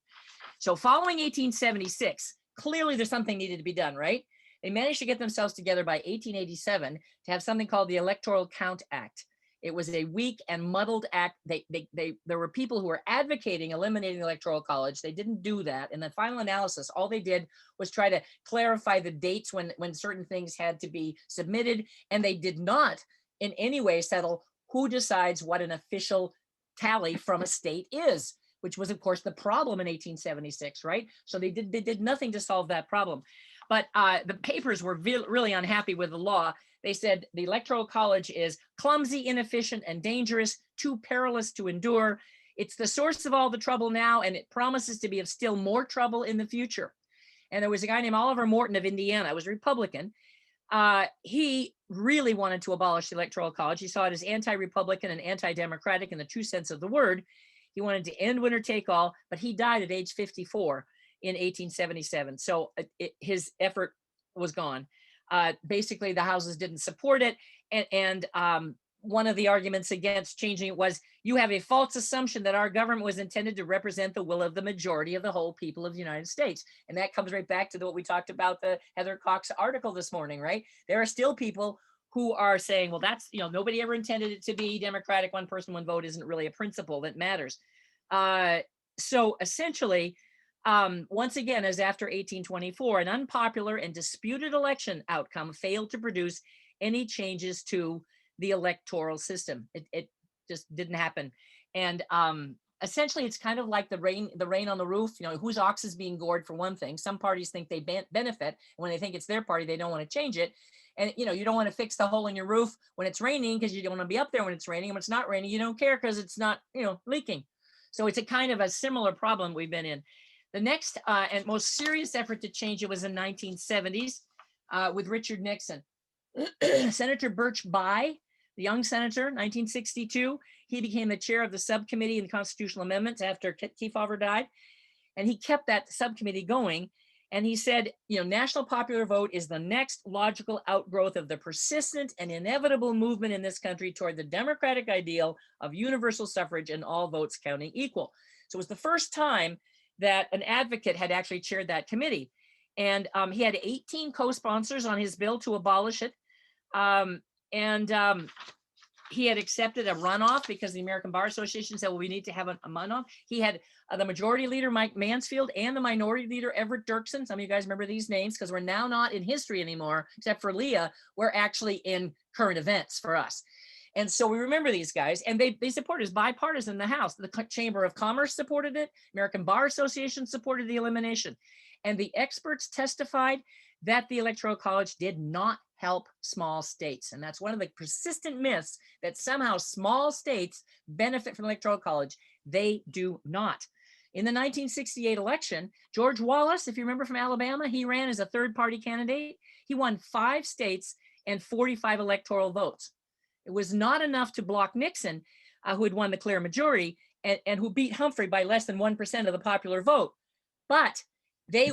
So following 1876, clearly there's something needed to be done, right? They managed to get themselves together by 1887 to have something called the Electoral Count Act. It was a weak and muddled act. There were people who were advocating eliminating the Electoral College. They didn't do that. In the final analysis, all they did was try to clarify the dates when certain things had to be submitted. And they did not in any way settle who decides what an official tally from a state is, which was, of course, the problem in 1876, right? So they did nothing to solve that problem. But the papers were really unhappy with the law. They said the Electoral College is clumsy, inefficient, and dangerous, too perilous to endure. It's the source of all the trouble now, and it promises to be of still more trouble in the future. And there was a guy named Oliver Morton of Indiana, who was a Republican. He really wanted to abolish the Electoral College. He saw it as anti-Republican and anti-democratic in the true sense of the word. He wanted to end winner take all, but he died at age 54 in 1877. So his effort was gone. Basically, the houses didn't support it. And one of the arguments against changing it was, you have a false assumption that our government was intended to represent the will of the majority of the whole people of the United States. And that comes right back to what we talked about, the Heather Cox article this morning, right? There are still people who are saying, well, that's, nobody ever intended it to be democratic. One person, one vote isn't really a principle that matters. So essentially, once again, as after 1824, an unpopular and disputed election outcome failed to produce any changes to the electoral system. It just didn't happen. And essentially, it's kind of like the rain on the roof. Whose ox is being gored, for one thing. Some parties think they benefit. When they think it's their party, they don't want to change it. And you don't want to fix the hole in your roof when it's raining, because you don't want to be up there when it's raining. And when it's not raining, you don't care because it's not leaking. So it's a kind of a similar problem we've been in. The next and most serious effort to change it was in the 1970s with Richard Nixon. Senator Birch Bayh, the young senator, 1962, he became the chair of the subcommittee in the constitutional amendments after Kefauver died. And he kept that subcommittee going. And he said, national popular vote is the next logical outgrowth of the persistent and inevitable movement in this country toward the democratic ideal of universal suffrage and all votes counting equal. So it was the first time that an advocate had actually chaired that committee. And he had 18 co-sponsors on his bill to abolish it. he had accepted a runoff because the American Bar Association said, well, we need to have a runoff. He had the majority leader, Mike Mansfield, and the minority leader, Everett Dirksen. Some of you guys remember these names because we're now not in history anymore, except for Leah. We're actually in current events for us. And so we remember these guys, and they supported it. Bipartisan in the House. The Chamber of Commerce supported it. American Bar Association supported the elimination. And the experts testified that the Electoral College did not help small states. And that's one of the persistent myths, that somehow small states benefit from the Electoral College. They do not. In the 1968 election, George Wallace, if you remember, from Alabama, he ran as a third-party candidate. He won 5 states and 45 electoral votes. It was not enough to block Nixon, who had won the clear majority and who beat Humphrey by less than 1% of the popular vote. But the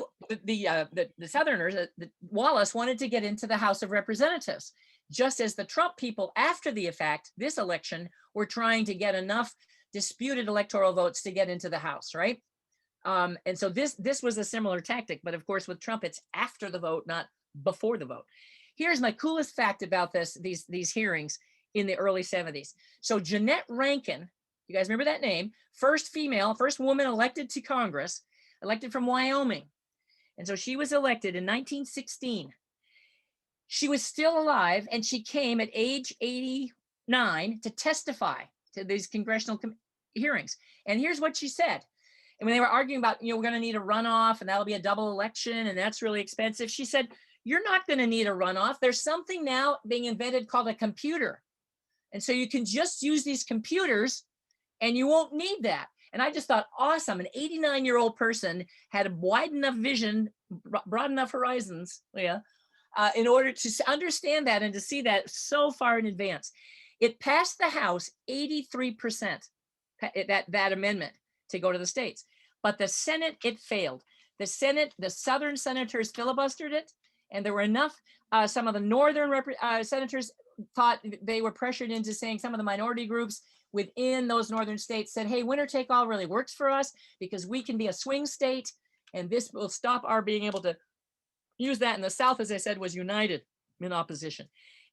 Southerners, Wallace wanted to get into the House of Representatives, just as the Trump people after the fact, this election, were trying to get enough disputed electoral votes to get into the House, right? And so this was a similar tactic, but of course with Trump, it's after the vote, not before the vote. Here's my coolest fact about these hearings in the early 70s. So Jeanette Rankin, you guys remember that name? First woman elected to Congress, elected from Wyoming. And so she was elected in 1916. She was still alive, and she came at age 89 to testify to these congressional hearings. And here's what she said. And when they were arguing about, we're going to need a runoff and that'll be a double election and that's really expensive, she said, you're not going to need a runoff. There's something now being invented called a computer. And so you can just use these computers and you won't need that. And I just thought, awesome. An 89-year-old person had a wide enough vision, broad enough horizons, Leah, in order to understand that and to see that so far in advance. It passed the House 83%, that amendment to go to the states. But the Senate, it failed. The Senate, the Southern senators filibustered it. And there were enough, some of the Northern senators thought they were pressured into saying, some of the minority groups within those Northern states said, hey, winner take all really works for us because we can be a swing state and this will stop our being able to use that. And the South, as I said, was united in opposition.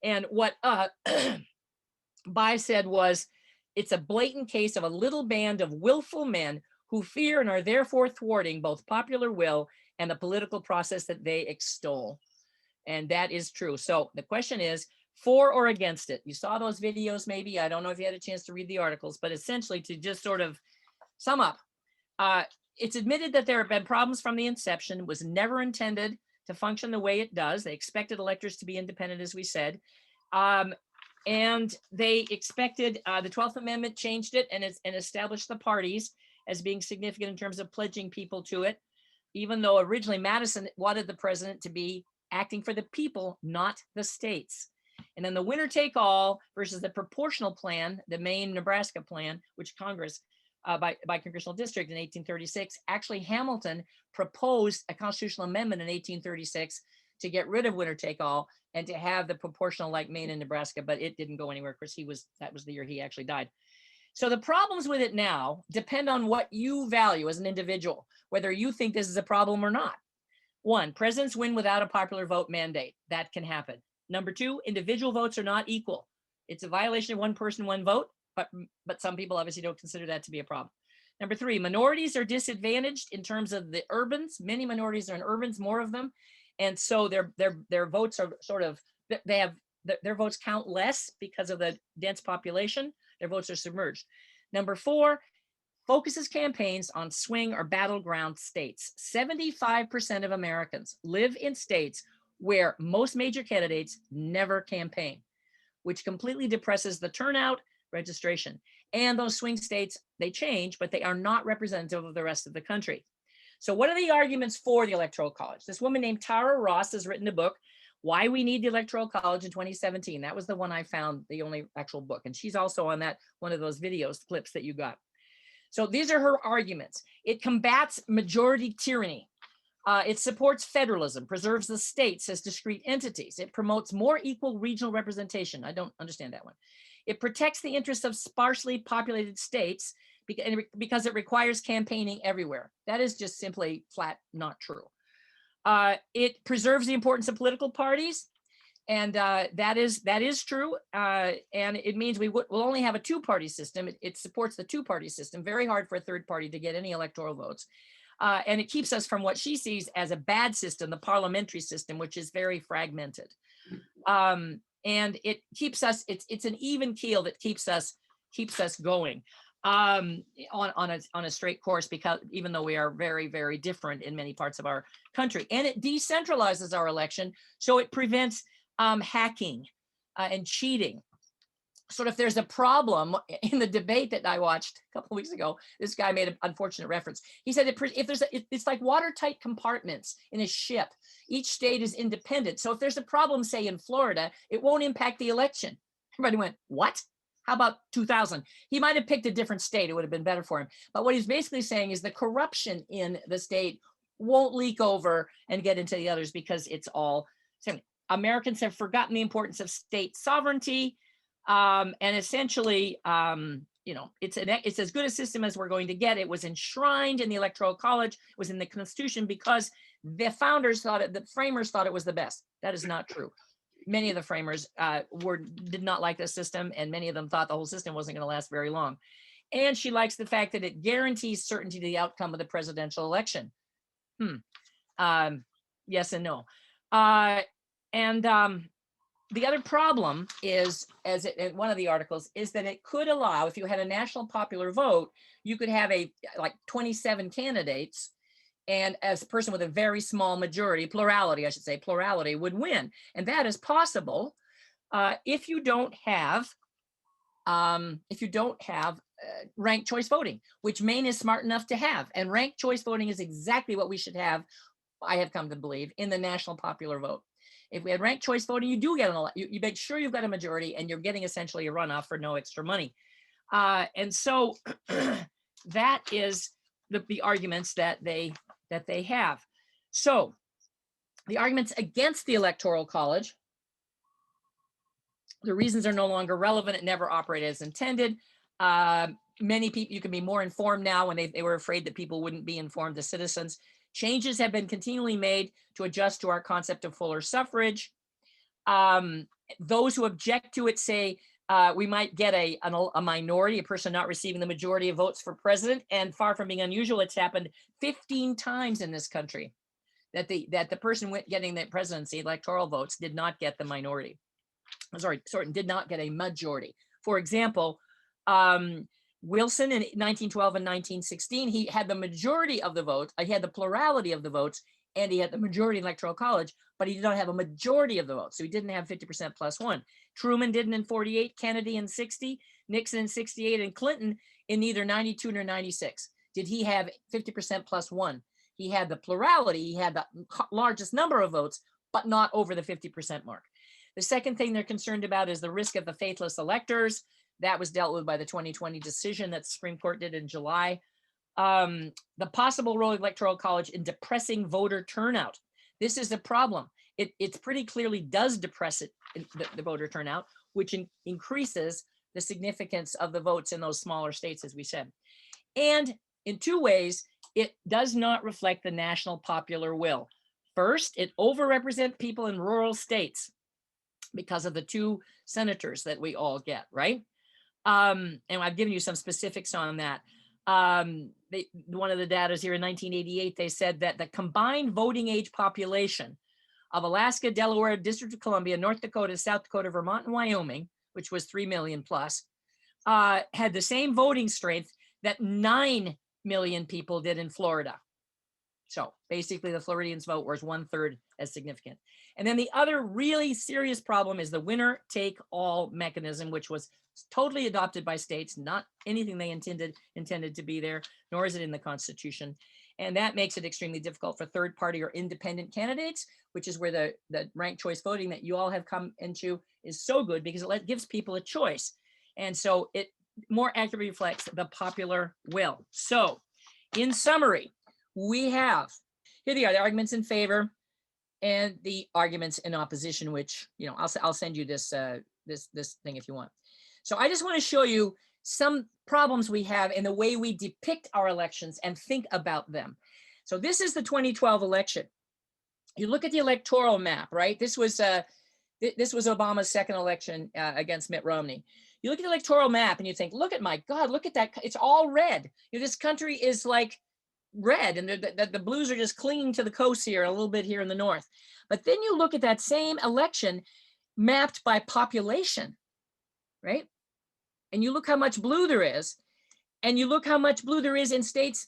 And what Bai said was, it's a blatant case of a little band of willful men who fear and are therefore thwarting both popular will and the political process that they extol. And that is true. So the question is, for or against it? You saw those videos, maybe. I don't know if you had a chance to read the articles, but essentially to just sort of sum up, it's admitted that there have been problems from the inception. It was never intended to function the way it does. They expected electors to be independent, as we said. And they expected, the 12th Amendment changed it and established the parties as being significant in terms of pledging people to it, even though originally Madison wanted the president to be acting for the people, not the states. And then the winner take all versus the proportional plan, the Maine Nebraska plan, which Congress by congressional district in 1836, actually Hamilton proposed a constitutional amendment in 1836 to get rid of winner take all and to have the proportional like Maine and Nebraska, but it didn't go anywhere because that was the year he actually died. So the problems with it now depend on what you value as an individual, whether you think this is a problem or not. 1, presidents win without a popular vote mandate. That can happen. Number 2, individual votes are not equal. It's a violation of one person, one vote, but some people obviously don't consider that to be a problem. Number 3, minorities are disadvantaged in terms of the urbans. Many minorities are in urbans, more of them. And so their votes are sort of, their votes count less because of the dense population. Their votes are submerged. Number 4, focuses campaigns on swing or battleground states. 75% of Americans live in states where most major candidates never campaign, which completely depresses the turnout, registration. And those swing states, they change, but they are not representative of the rest of the country. So what are the arguments for the Electoral College? This woman named Tara Ross has written a book, Why We Need the Electoral College, in 2017. That was the one I found, the only actual book. And she's also on that, one of those videos, clips that you got. So these are her arguments. It combats majority tyranny. It supports federalism, preserves the states as discrete entities. It promotes more equal regional representation. I don't understand that one. It protects the interests of sparsely populated states because it requires campaigning everywhere. That is just simply flat not true. It preserves the importance of political parties. And that is true. And it means we'll only have a two-party system. It supports the two-party system. Very hard for a third party to get any electoral votes. And it keeps us from what she sees as a bad system, the parliamentary system, which is very fragmented. And it keeps us, it's an even keel that keeps us going on a straight course, because even though we are very, very different in many parts of our country, and it decentralizes our election, so it prevents hacking and cheating. So if there's a problem in the debate that I watched a couple of weeks ago, this guy made an unfortunate reference. He said it's like watertight compartments in a ship. Each state is independent. So if there's a problem, say in Florida, it won't impact the election. Everybody went, what? How about 2000? He might have picked a different state. It would have been better for him. But what he's basically saying is the corruption in the state won't leak over and get into the others, because it's all same. Americans have forgotten the importance of state sovereignty. And essentially, it's as good a system as we're going to get. It was enshrined in the Electoral College, it was in the Constitution, because the founders the framers thought it was the best. That is not true. Many of the framers did not like the system, and many of them thought the whole system wasn't going to last very long. And she likes the fact that it guarantees certainty to the outcome of the presidential election. Yes and no. The other problem is, in one of the articles, is that it could allow, if you had a national popular vote, you could have like 27 candidates, and as a person with a very small majority, plurality would win. And that is possible if you don't have ranked choice voting, which Maine is smart enough to have. And ranked choice voting is exactly what we should have, I have come to believe, in the national popular vote. If we had ranked choice voting, you do get you make sure you've got a majority, and you're getting essentially a runoff for no extra money. And so that is the arguments that they have. So the arguments against the Electoral College, the reasons are no longer relevant. It never operated as intended. Many people, you can be more informed now, when they were afraid that people wouldn't be informed as citizens. Changes have been continually made to adjust to our concept of fuller suffrage. Those who object to it say we might get a minority, a person not receiving the majority of votes for president. And far from being unusual, it's happened 15 times in this country that the person getting the presidency electoral votes did not get the minority. Did not get a majority. For example, Wilson in 1912 and 1916, he had the majority of the votes. He had the plurality of the votes, and he had the majority in Electoral College, but he did not have a majority of the votes. So he didn't have 50% plus one. Truman didn't in 48, Kennedy in 60, Nixon in 68, and Clinton in neither 92 nor 96. Did he have 50% plus one? He had the plurality. He had the largest number of votes, but not over the 50% mark. The second thing they're concerned about is the risk of the faithless electors. That was dealt with by the 2020 decision that the Supreme Court did in July. The possible role of Electoral College in depressing voter turnout. This is a problem. It pretty clearly does depress the voter turnout, which increases the significance of the votes in those smaller states, as we said. And in two ways, it does not reflect the national popular will. First, it overrepresents people in rural states because of the 2 senators that we all get, right? And I've given you some specifics on that. One of the data is here in 1988, they said that the combined voting age population of Alaska, Delaware, District of Columbia, North Dakota, South Dakota, Vermont, and Wyoming, which was 3 million plus, had the same voting strength that 9 million people did in Florida. So basically the Floridians' vote was 1/3 as significant. And then the other really serious problem is the winner take all mechanism, which was totally adopted by states, not anything they intended to be there, nor is it in the Constitution. And that makes it extremely difficult for third party or independent candidates, which is where the ranked choice voting that you all have come into is so good, because it gives people a choice. And so it more accurately reflects the popular will. So in summary, we have, here they are, the arguments in favor and the arguments in opposition, which, I'll send you this thing if you want. So I just want to show you some problems we have in the way we depict our elections and think about them. So this is the 2012 election. You look at the electoral map, right? This was This was Obama's second election against Mitt Romney. You look at the electoral map and you think, look at, my God, look at that. It's all red. This country is like red, and the blues are just clinging to the coast here, a little bit here in the north. But then you look at that same election mapped by population, right? And you look how much blue there is, and you look how much blue there is in states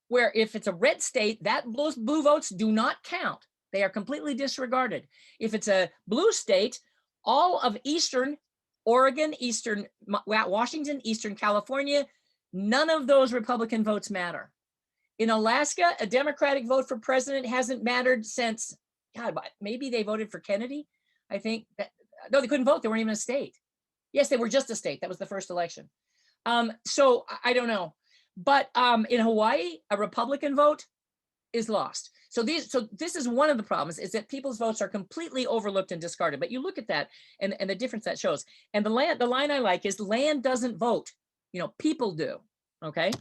where if it's a red state, those blue votes do not count. They are completely disregarded. If it's a blue state, all of Eastern Oregon, Eastern Washington, Eastern California, none of those Republican votes matter. In Alaska, a Democratic vote for president hasn't mattered since, God, maybe they voted for Kennedy. I think that, no, they couldn't vote. They weren't even a state. Yes, they were just a state. That was the first election. So I don't know. But in Hawaii, a Republican vote is lost. So this is one of the problems, is that people's votes are completely overlooked and discarded. But you look at that and the difference that shows. And the line I like is land doesn't vote, people do. Okay.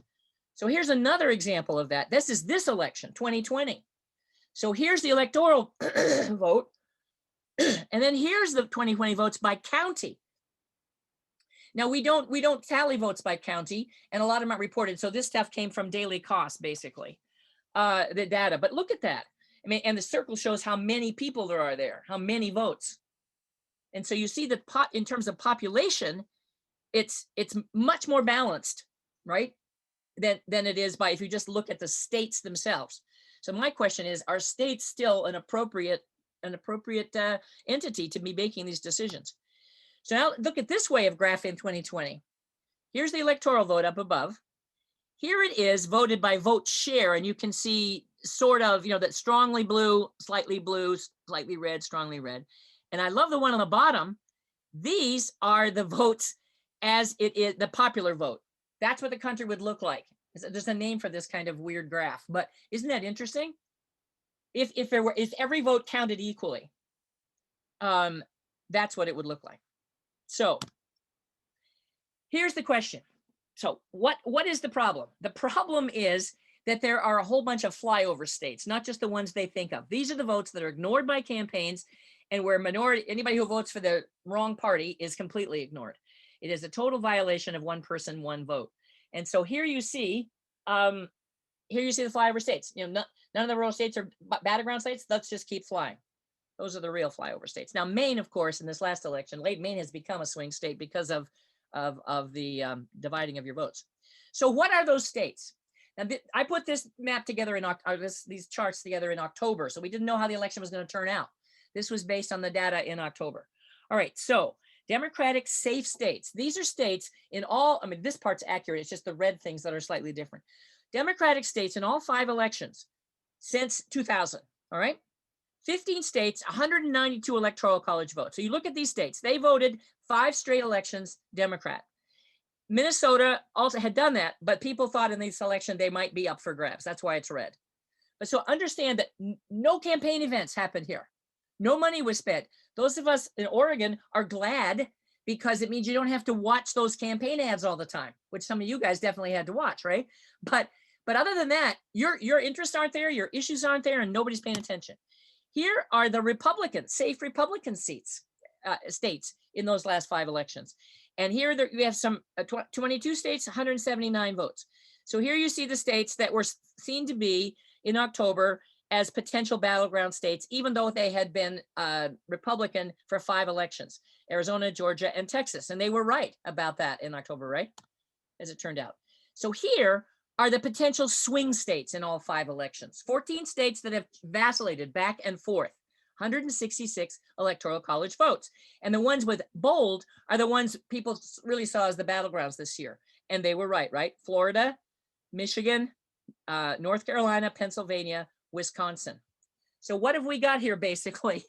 So here's another example of that. This is this election, 2020. So here's the electoral vote. And then here's the 2020 votes by county. Now we don't tally votes by county, and a lot of them aren't reported. So this stuff came from daily cost, basically, the data. But look at that. I mean, and the circle shows how many people there are there, how many votes. And so you see that in terms of population, it's much more balanced, right? Than it is by if you just look at the states themselves. So my question is, are states still an appropriate entity to be making these decisions? So now look at this way of graphing 2020. Here's the electoral vote up above. Here it is voted by vote share, and you can see sort of, that strongly blue, slightly red, strongly red. And I love the one on the bottom. These are the votes as it is, the popular vote. That's what the country would look like. There's a name for this kind of weird graph, but isn't that interesting? If every vote counted equally, that's what it would look like. So here's the question. So what is the problem? The problem is that there are a whole bunch of flyover states, not just the ones they think of. These are the votes that are ignored by campaigns, and where anybody who votes for the wrong party is completely ignored. It is a total violation of one person, one vote. And so here you see the flyover states. None of the rural states are battleground states. Let's just keep flying. Those are the real flyover states. Now, Maine, of course, in this last election, Maine has become a swing state because of the dividing of your votes. So what are those states? Now, I put this map together these charts together in October. So we didn't know how the election was going to turn out. This was based on the data in October. All right, so Democratic safe states. These are states in all, this part's accurate. It's just the red things that are slightly different. Democratic states in all 5 elections since 2000, all right? 15 states, 192 electoral college votes. So you look at these states, they voted 5 straight elections Democrat. Minnesota also had done that, but people thought in this election they might be up for grabs. That's why it's red. But so understand that no campaign events happened here. No money was spent. Those of us in Oregon are glad because it means you don't have to watch those campaign ads all the time, which some of you guys definitely had to watch, right? But other than that, your interests aren't there, your issues aren't there, and nobody's paying attention. Here are the safe Republican states in those last 5 elections. And here we have some 22 states, 179 votes. So here you see the states that were seen to be in October as potential battleground states, even though they had been Republican for 5 elections, Arizona, Georgia, and Texas. And they were right about that in October, right? As it turned out. So here are the potential swing states in all 5 elections. 14 states that have vacillated back and forth, 166 electoral college votes. And the ones with bold are the ones people really saw as the battlegrounds this year. And they were right? Florida, Michigan, North Carolina, Pennsylvania, Wisconsin. So what have we got here, basically?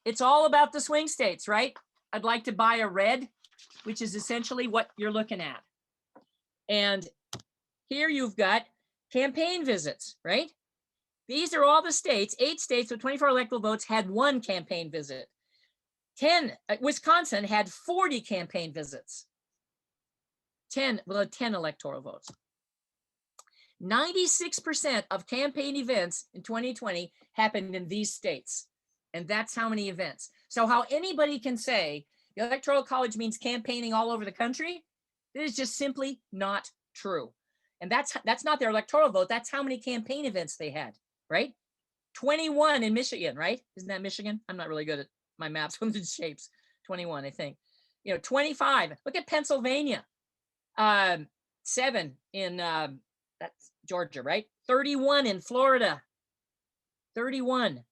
It's all about the swing states, right? I'd like to buy a red, which is essentially what you're looking at. And here you've got campaign visits, right? These are all the states. 8 states with 24 electoral votes had 1 campaign visit. Wisconsin had 40 campaign visits. 10 electoral votes. 96% of campaign events in 2020 happened in these states. And that's how many events. So how anybody can say the Electoral College means campaigning all over the country, that is just simply not true. And that's not their electoral vote. That's how many campaign events they had, right? 21 in Michigan, right? Isn't that Michigan? I'm not really good at my maps with the shapes. 21, I think. 25. Look at Pennsylvania. 7 in that's Georgia, right? 31 in Florida. 31.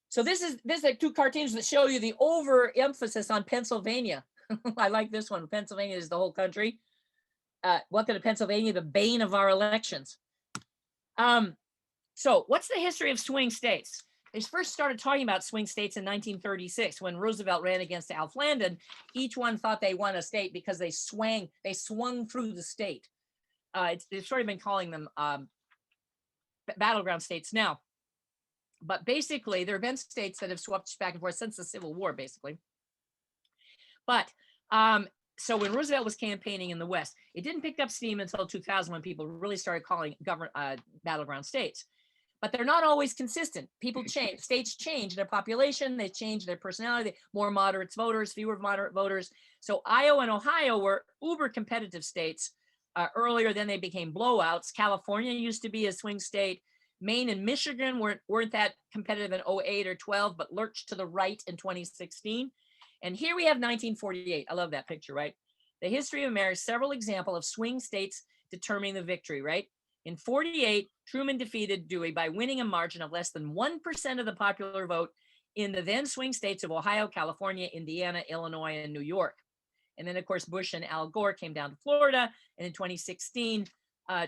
So this is like 2 cartoons that show you the overemphasis on Pennsylvania. I like this one. Pennsylvania is the whole country. Welcome to Pennsylvania, the bane of our elections. So what's the history of swing states? They first started talking about swing states in 1936 when Roosevelt ran against Alf Landon. Each one thought they won a state because they swung through the state. They've sort of been calling them battleground states now. But basically, there have been states that have swapped back and forth since the Civil War, basically. But so when Roosevelt was campaigning in the West, it didn't pick up steam until 2000 when people really started calling battleground states. But they're not always consistent. People change, states change their population, they change their personality, more moderate voters, fewer moderate voters. So Iowa and Ohio were uber competitive states earlier, then they became blowouts. California used to be a swing state. Maine and Michigan weren't that competitive in 08 or 12, but lurched to the right in 2016. And here we have 1948. I love that picture, right? The history of America, several examples of swing states determining the victory, right? In 48, Truman defeated Dewey by winning a margin of less than 1% of the popular vote in the then swing states of Ohio, California, Indiana, Illinois, and New York. And then, of course, Bush and Al Gore came down to Florida. And in 2016,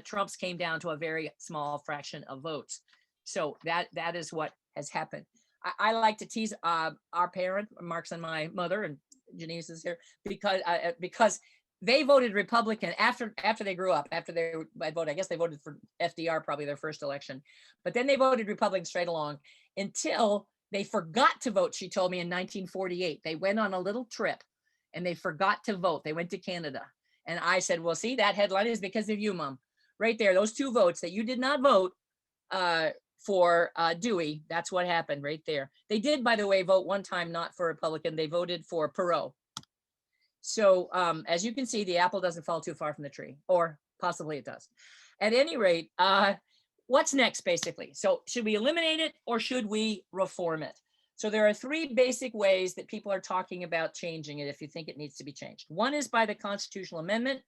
Trump's came down to a very small fraction of votes. So that is what has happened. I like to tease our parent, Mark's and my mother, and Janice is here, because they voted Republican after they grew up, after they voted. I guess they voted for FDR, probably their first election. But then they voted Republican straight along until they forgot to vote, she told me, in 1948. They went on a little trip and they forgot to vote. They went to Canada. And I said, well, see, that headline is because of you, Mom. Right there, those 2 votes that you did not vote for Dewey, that's what happened right there. They did, by the way, vote one time not for Republican. They voted for Perot. So as you can see, the apple doesn't fall too far from the tree, or possibly it does. At any rate, what's next, basically? So should we eliminate it or should we reform it? So there are 3 basic ways that people are talking about changing it if you think it needs to be changed. One is by the constitutional amendment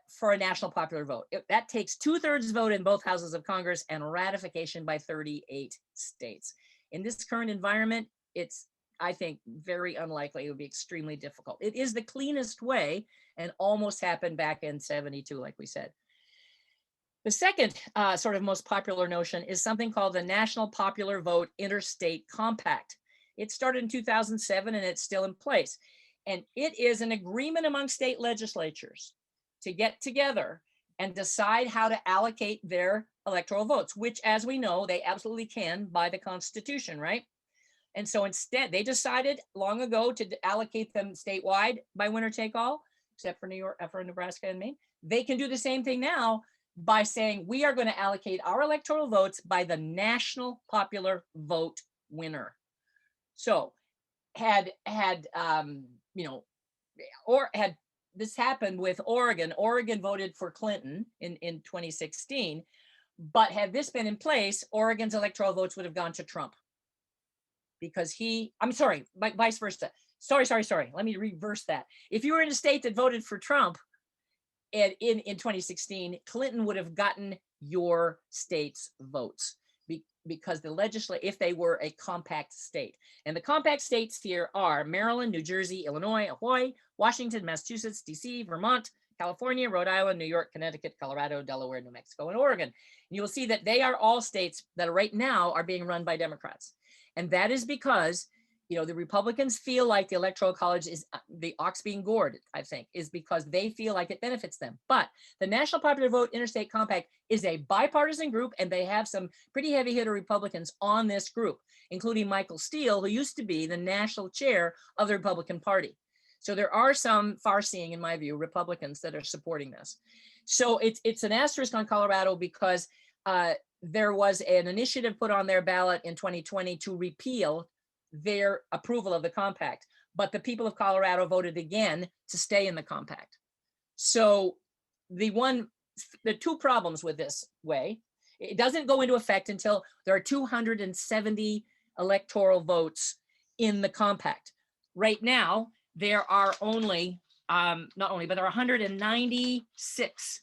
for a national popular vote. That takes 2/3 vote in both houses of Congress and ratification by 38 states. In this current environment, it's, I think, very unlikely. It would be extremely difficult. It is the cleanest way and almost happened back in 72, like we said. The second sort of most popular notion is something called the National Popular Vote Interstate Compact. It started in 2007 and it's still in place. And it is an agreement among state legislatures to get together and decide how to allocate their electoral votes, which, as we know, they absolutely can by the Constitution, right? And so instead, they decided long ago to allocate them statewide by winner take all, except for New York, for Nebraska and Maine. They can do the same thing now by saying we are going to allocate our electoral votes by the national popular vote winner. So had this happened with Oregon. Oregon voted for Clinton in 2016, but had this been in place, Oregon's electoral votes would have gone to Trump. Because vice versa. Sorry. Let me reverse that. If you were in a state that voted for Trump in 2016, Clinton would have gotten your state's votes because the legislature, if they were a compact state. And the compact states here are Maryland, New Jersey, Illinois, Hawaii, Washington, Massachusetts, DC, Vermont, California, Rhode Island, New York, Connecticut, Colorado, Delaware, New Mexico, and Oregon. And you will see that they are all states that right now are being run by Democrats. And that is because, the Republicans feel like the Electoral College is the ox being gored, I think, is because they feel like it benefits them. But the National Popular Vote Interstate Compact is a bipartisan group, and they have some pretty heavy hitter Republicans on this group, including Michael Steele, who used to be the national chair of the Republican Party. So there are some far-seeing, in my view, Republicans that are supporting this. So it's an asterisk on Colorado because there was an initiative put on their ballot in 2020 to repeal their approval of the compact, but the people of Colorado voted again to stay in the compact. So the two problems with this way, it doesn't go into effect until there are 270 electoral votes in the compact. Right now, there are only, not only, but there are 196.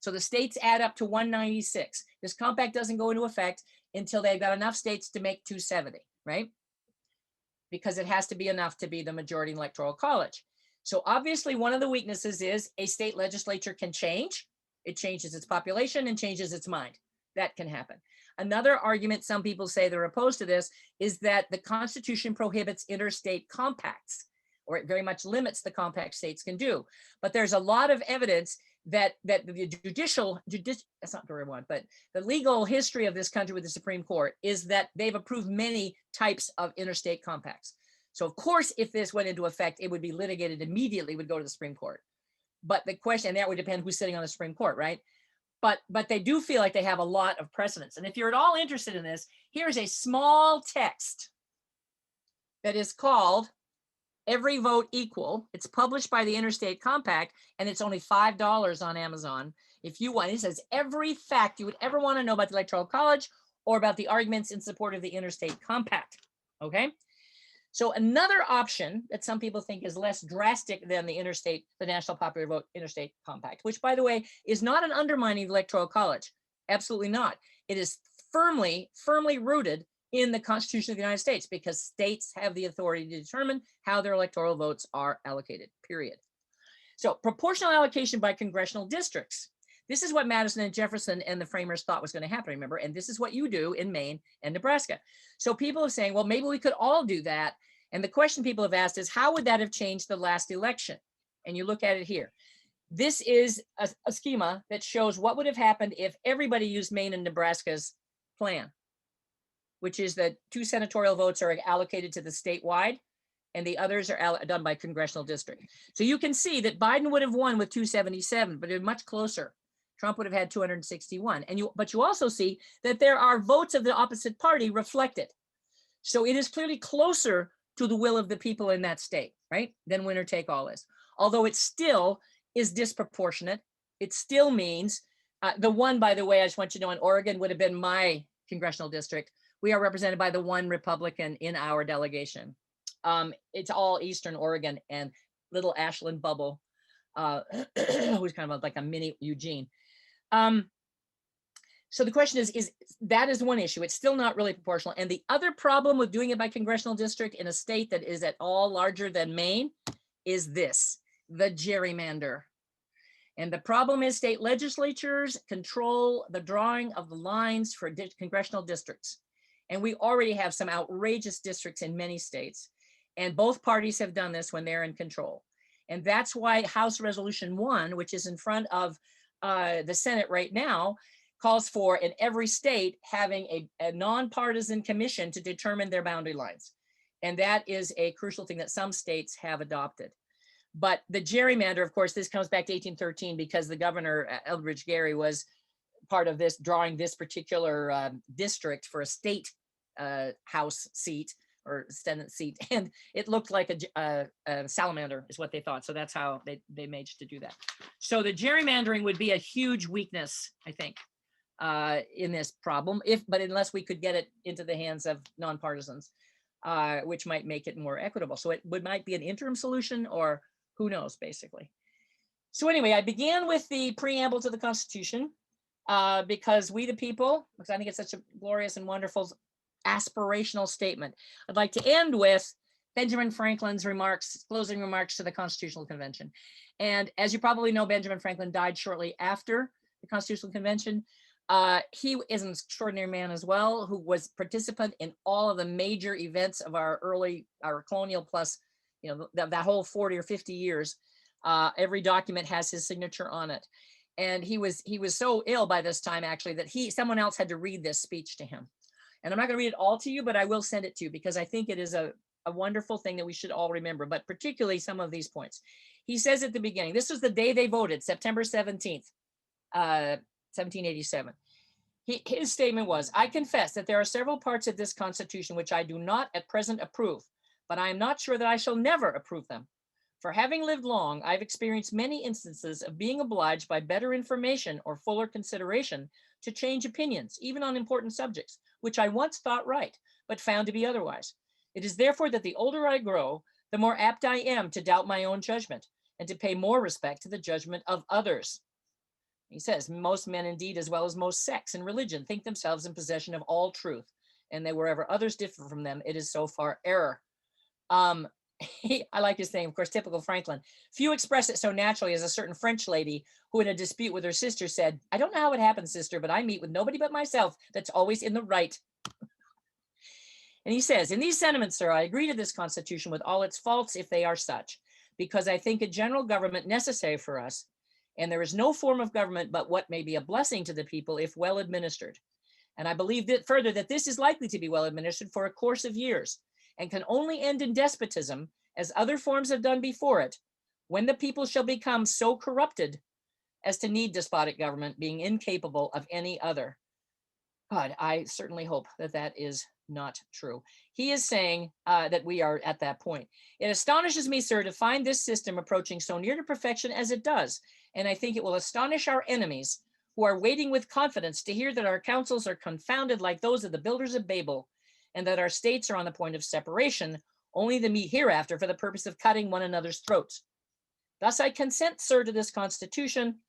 So the states add up to 196. This compact doesn't go into effect until they've got enough states to make 270, right? Because it has to be enough to be the majority in Electoral College. So obviously one of the weaknesses is a state legislature can change. It changes its population and changes its mind. That can happen. Another argument some people say they're opposed to this is that the Constitution prohibits interstate compacts, or it very much limits the compact states can do. But there's a lot of evidence that the judicial, that's not the right one, but the legal history of this country with the Supreme Court is that they've approved many types of interstate compacts. So of course, if this went into effect, it would be litigated immediately, would go to the Supreme Court. But the question, and that would depend who's sitting on the Supreme Court, right? But they do feel like they have a lot of precedents. And if you're at all interested in this, here's a small text that is called Every Vote Equal. It's published by the Interstate Compact, and it's only $5 on Amazon. If you want, it says every fact you would ever want to know about the Electoral College or about the arguments in support of the Interstate Compact, okay? So another option that some people think is less drastic than the National Popular Vote Interstate Compact, which by the way, is not an undermining of the Electoral College. Absolutely not. It is firmly rooted in the Constitution of the United States because states have the authority to determine how their electoral votes are allocated, period. So proportional allocation by congressional districts. This is what Madison and Jefferson and the framers thought was going to happen, remember? And this is what you do in Maine and Nebraska. So people are saying, well, maybe we could all do that. And the question people have asked is, how would that have changed the last election? And you look at it here. This is a schema that shows what would have happened if everybody used Maine and Nebraska's plan, which is that 2 senatorial votes are allocated to the statewide and the others are done by congressional district. So you can see that Biden would have won with 277, but it much closer. Trump would have had 261. But you also see that there are votes of the opposite party reflected. So it is clearly closer to the will of the people in that state, right? Than winner take all is. Although it still is disproportionate. It still means, the one, by the way, I just want you to know, in Oregon would have been my congressional district. We are represented by the one Republican in our delegation. It's all Eastern Oregon and little Ashland Bubble, who's kind of like a mini Eugene. So the question is that is one issue. It's still not really proportional. And the other problem with doing it by congressional district in a state that is at all larger than Maine is this, the gerrymander. And the problem is state legislatures control the drawing of the lines for congressional districts. And we already have some outrageous districts in many states. And both parties have done this when they're in control. And that's why House Resolution 1, which is in front of the Senate right now, calls for in every state having a nonpartisan commission to determine their boundary lines. And that is a crucial thing that some states have adopted. But the gerrymander, of course, this comes back to 1813 because the governor, Elbridge Gerry, was part of this, drawing this particular district for a state House seat or Senate seat. And it looked like a salamander is what they thought. So that's how they managed to do that. So the gerrymandering would be a huge weakness, I think, in this problem, but unless we could get it into the hands of nonpartisans, which might make it more equitable. So it might be an interim solution, or who knows, basically. So anyway, I began with the preamble to the Constitution because we the people, because I think it's such a glorious and wonderful aspirational statement. I'd like to end with Benjamin Franklin's remarks, closing remarks to the Constitutional Convention. And as you probably know, Benjamin Franklin died shortly after the Constitutional Convention. He is an extraordinary man as well, who was participant in all of the major events of our colonial plus, that whole 40 or 50 years. Every document has his signature on it. And he was so ill by this time, actually, that someone else had to read this speech to him. And I'm not going to read it all to you, but I will send it to you because I think it is a wonderful thing that we should all remember, but particularly some of these points. He says at the beginning, this was the day they voted, September 17th, 1787. His statement was, I confess that there are several parts of this Constitution which I do not at present approve, but I am not sure that I shall never approve them. For having lived long, I've experienced many instances of being obliged by better information or fuller consideration to change opinions, even on important subjects, which I once thought right, but found to be otherwise. It is therefore that the older I grow, the more apt I am to doubt my own judgment and to pay more respect to the judgment of others. He says, most men indeed, as well as most sects and religion, think themselves in possession of all truth, and that wherever others differ from them, it is so far error. I like his saying, of course, typical Franklin. Few express it so naturally as a certain French lady who in a dispute with her sister said, I don't know how it happens, sister, but I meet with nobody but myself that's always in the right. And he says, in these sentiments, sir, I agree to this Constitution with all its faults, if they are such, because I think a general government necessary for us, and there is no form of government but what may be a blessing to the people if well administered. And I believe that further that this is likely to be well administered for a course of years, and can only end in despotism, as other forms have done before it, when the people shall become so corrupted as to need despotic government, being incapable of any other. God, I certainly hope that that is not true. He is saying that we are at that point. It astonishes me, sir, to find this system approaching so near to perfection as it does, and I think it will astonish our enemies who are waiting with confidence to hear that our counsels are confounded like those of the builders of Babel, and that our states are on the point of separation, only to meet hereafter for the purpose of cutting one another's throats. Thus I consent, sir, to this Constitution,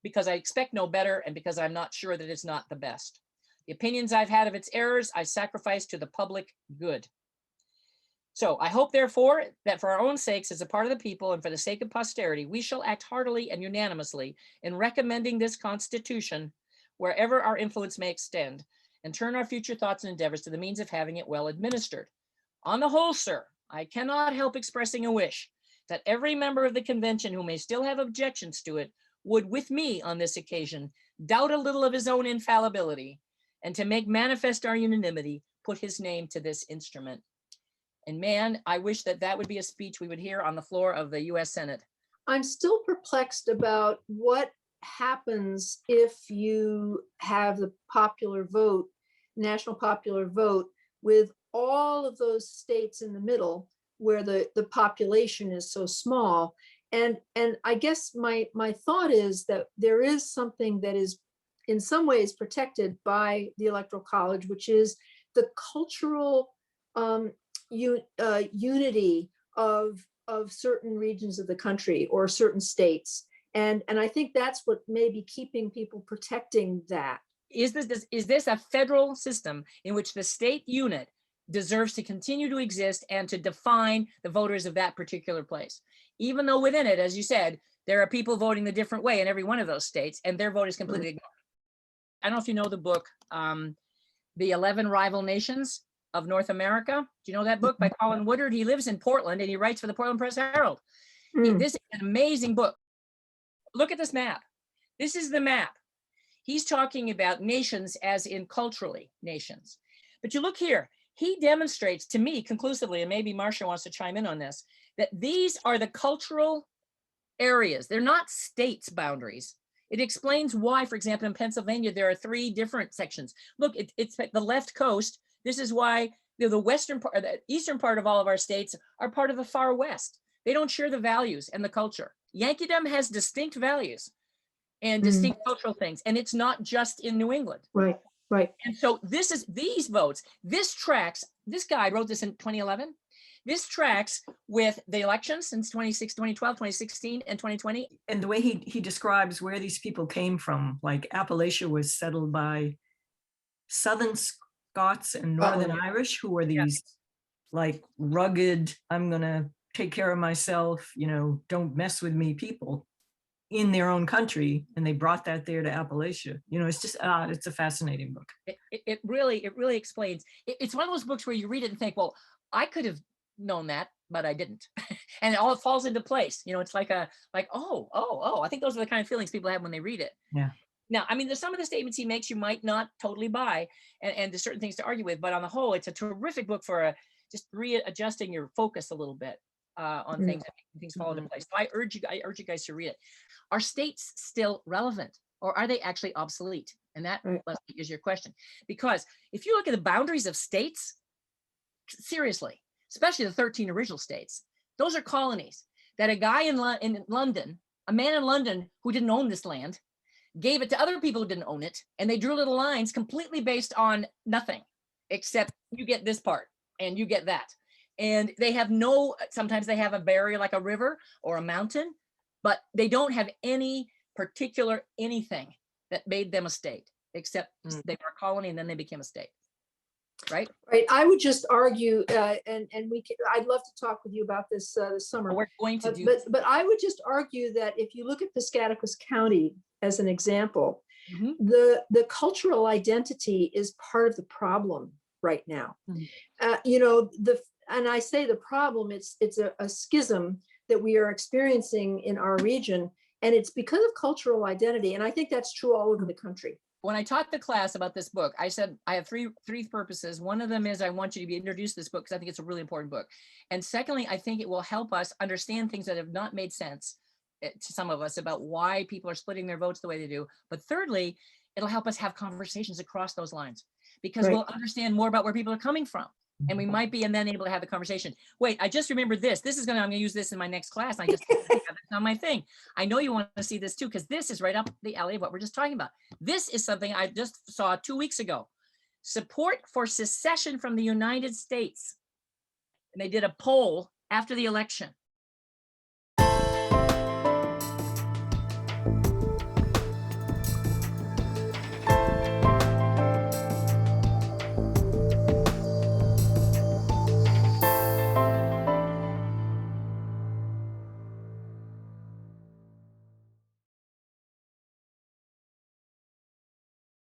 because I expect no better, and because I'm not sure that it's not the best. The opinions I've had of its errors, I sacrifice to the public good. So I hope, therefore, that for our own sakes, as a part of the people, and for the sake of posterity, we shall act heartily and unanimously in recommending this Constitution wherever our influence may extend, and turn our future thoughts and endeavors to the means of having it well administered. On the whole, sir, I cannot help expressing a wish that every member of the convention who may still have objections to it would, with me on this occasion, doubt a little of his own infallibility, and to make manifest our unanimity, put his name to this instrument. And man, I wish that that would be a speech we would hear on the floor of the US Senate. I'm still perplexed about what happens if you have the popular vote, national popular vote, with all of those states in the middle where the population is so small. And I guess my thought is that there is something that is in some ways protected by the Electoral College, which is the cultural unity of certain regions of the country or certain states. And I think that's what may be keeping people protecting that. Is this a federal system in which the state unit deserves to continue to exist and to define the voters of that particular place? Even though within it, as you said, there are people voting the different way in every one of those states, and their vote is completely ignored. I don't know if you know the book, The 11 Rival Nations of North America. Do you know that book by Colin Woodard? He lives in Portland and he writes for the Portland Press Herald. This is an amazing book. Look at this map. This is the map. He's talking about nations as in culturally nations. But you look here, he demonstrates to me conclusively, and maybe Marcia wants to chime in on this, that these are the cultural areas. They're not states' boundaries. It explains why, for example, in Pennsylvania, there are 3 different sections. Look, it's the left coast. This is why the western part, the eastern part of all of our states are part of the far west. They don't share the values and the culture. Yankeedom has distinct values and distinct cultural things, and it's not just in New England. Right. And so these votes, this tracks, this guy wrote this in 2011. This tracks with the elections since 2012, 2016, and 2020. And the way he describes where these people came from, like Appalachia was settled by Southern Scots and Northern Irish, who were these like rugged, I'm gonna take care of myself, don't mess with me people in their own country. And they brought that there to Appalachia. It's just, it's a fascinating book. It really explains. It's one of those books where you read it and think, well, I could have known that, but I didn't. And it all falls into place. It's like oh, I think those are the kind of feelings people have when they read it. Yeah. Now, I mean, there's some of the statements he makes you might not totally buy, and there's certain things to argue with, but on the whole, it's a terrific book for just readjusting your focus a little bit on things and making things fall into place. So I urge you guys to read it. Are states still relevant? or are they actually obsolete? And that, Right. Leslie, is your question. Because if you look at the boundaries of states, seriously, especially the 13 original states, those are colonies that a guy in London, a man in London who didn't own this land, gave it to other people who didn't own it, and they drew little lines completely based on nothing, except you get this part and you get that. And they have no, sometimes they have a barrier like a river or a mountain, but they don't have any particular anything that made them a state, except they were a colony and then they became a state. Right? Right. I would just argue, and I'd love to talk with you about this this summer. We're going to do. But I would just argue that if you look at Piscataquis County as an example, Mhm. the cultural identity is part of the problem right now. You know, and I say the problem, it's a schism that we are experiencing in our region, and it's because of cultural identity. And I think that's true all over the country. When I taught the class about this book, I said, I have three purposes. One of them is I want you to be introduced to this book because I think it's a really important book. And secondly, I think it will help us understand things that have not made sense to some of us about why people are splitting their votes the way they do. But thirdly, it'll help us have conversations across those lines because Right. we'll understand more about where people are coming from. And we might be and then able to have the conversation. Wait, I just remembered this. I'm gonna use this in my next class. I just that's not my thing. I know you want to see this too, because this is right up the alley of what we're just talking about. This is something I just saw 2 weeks ago. Support for secession from the United States. And they did a poll after the election.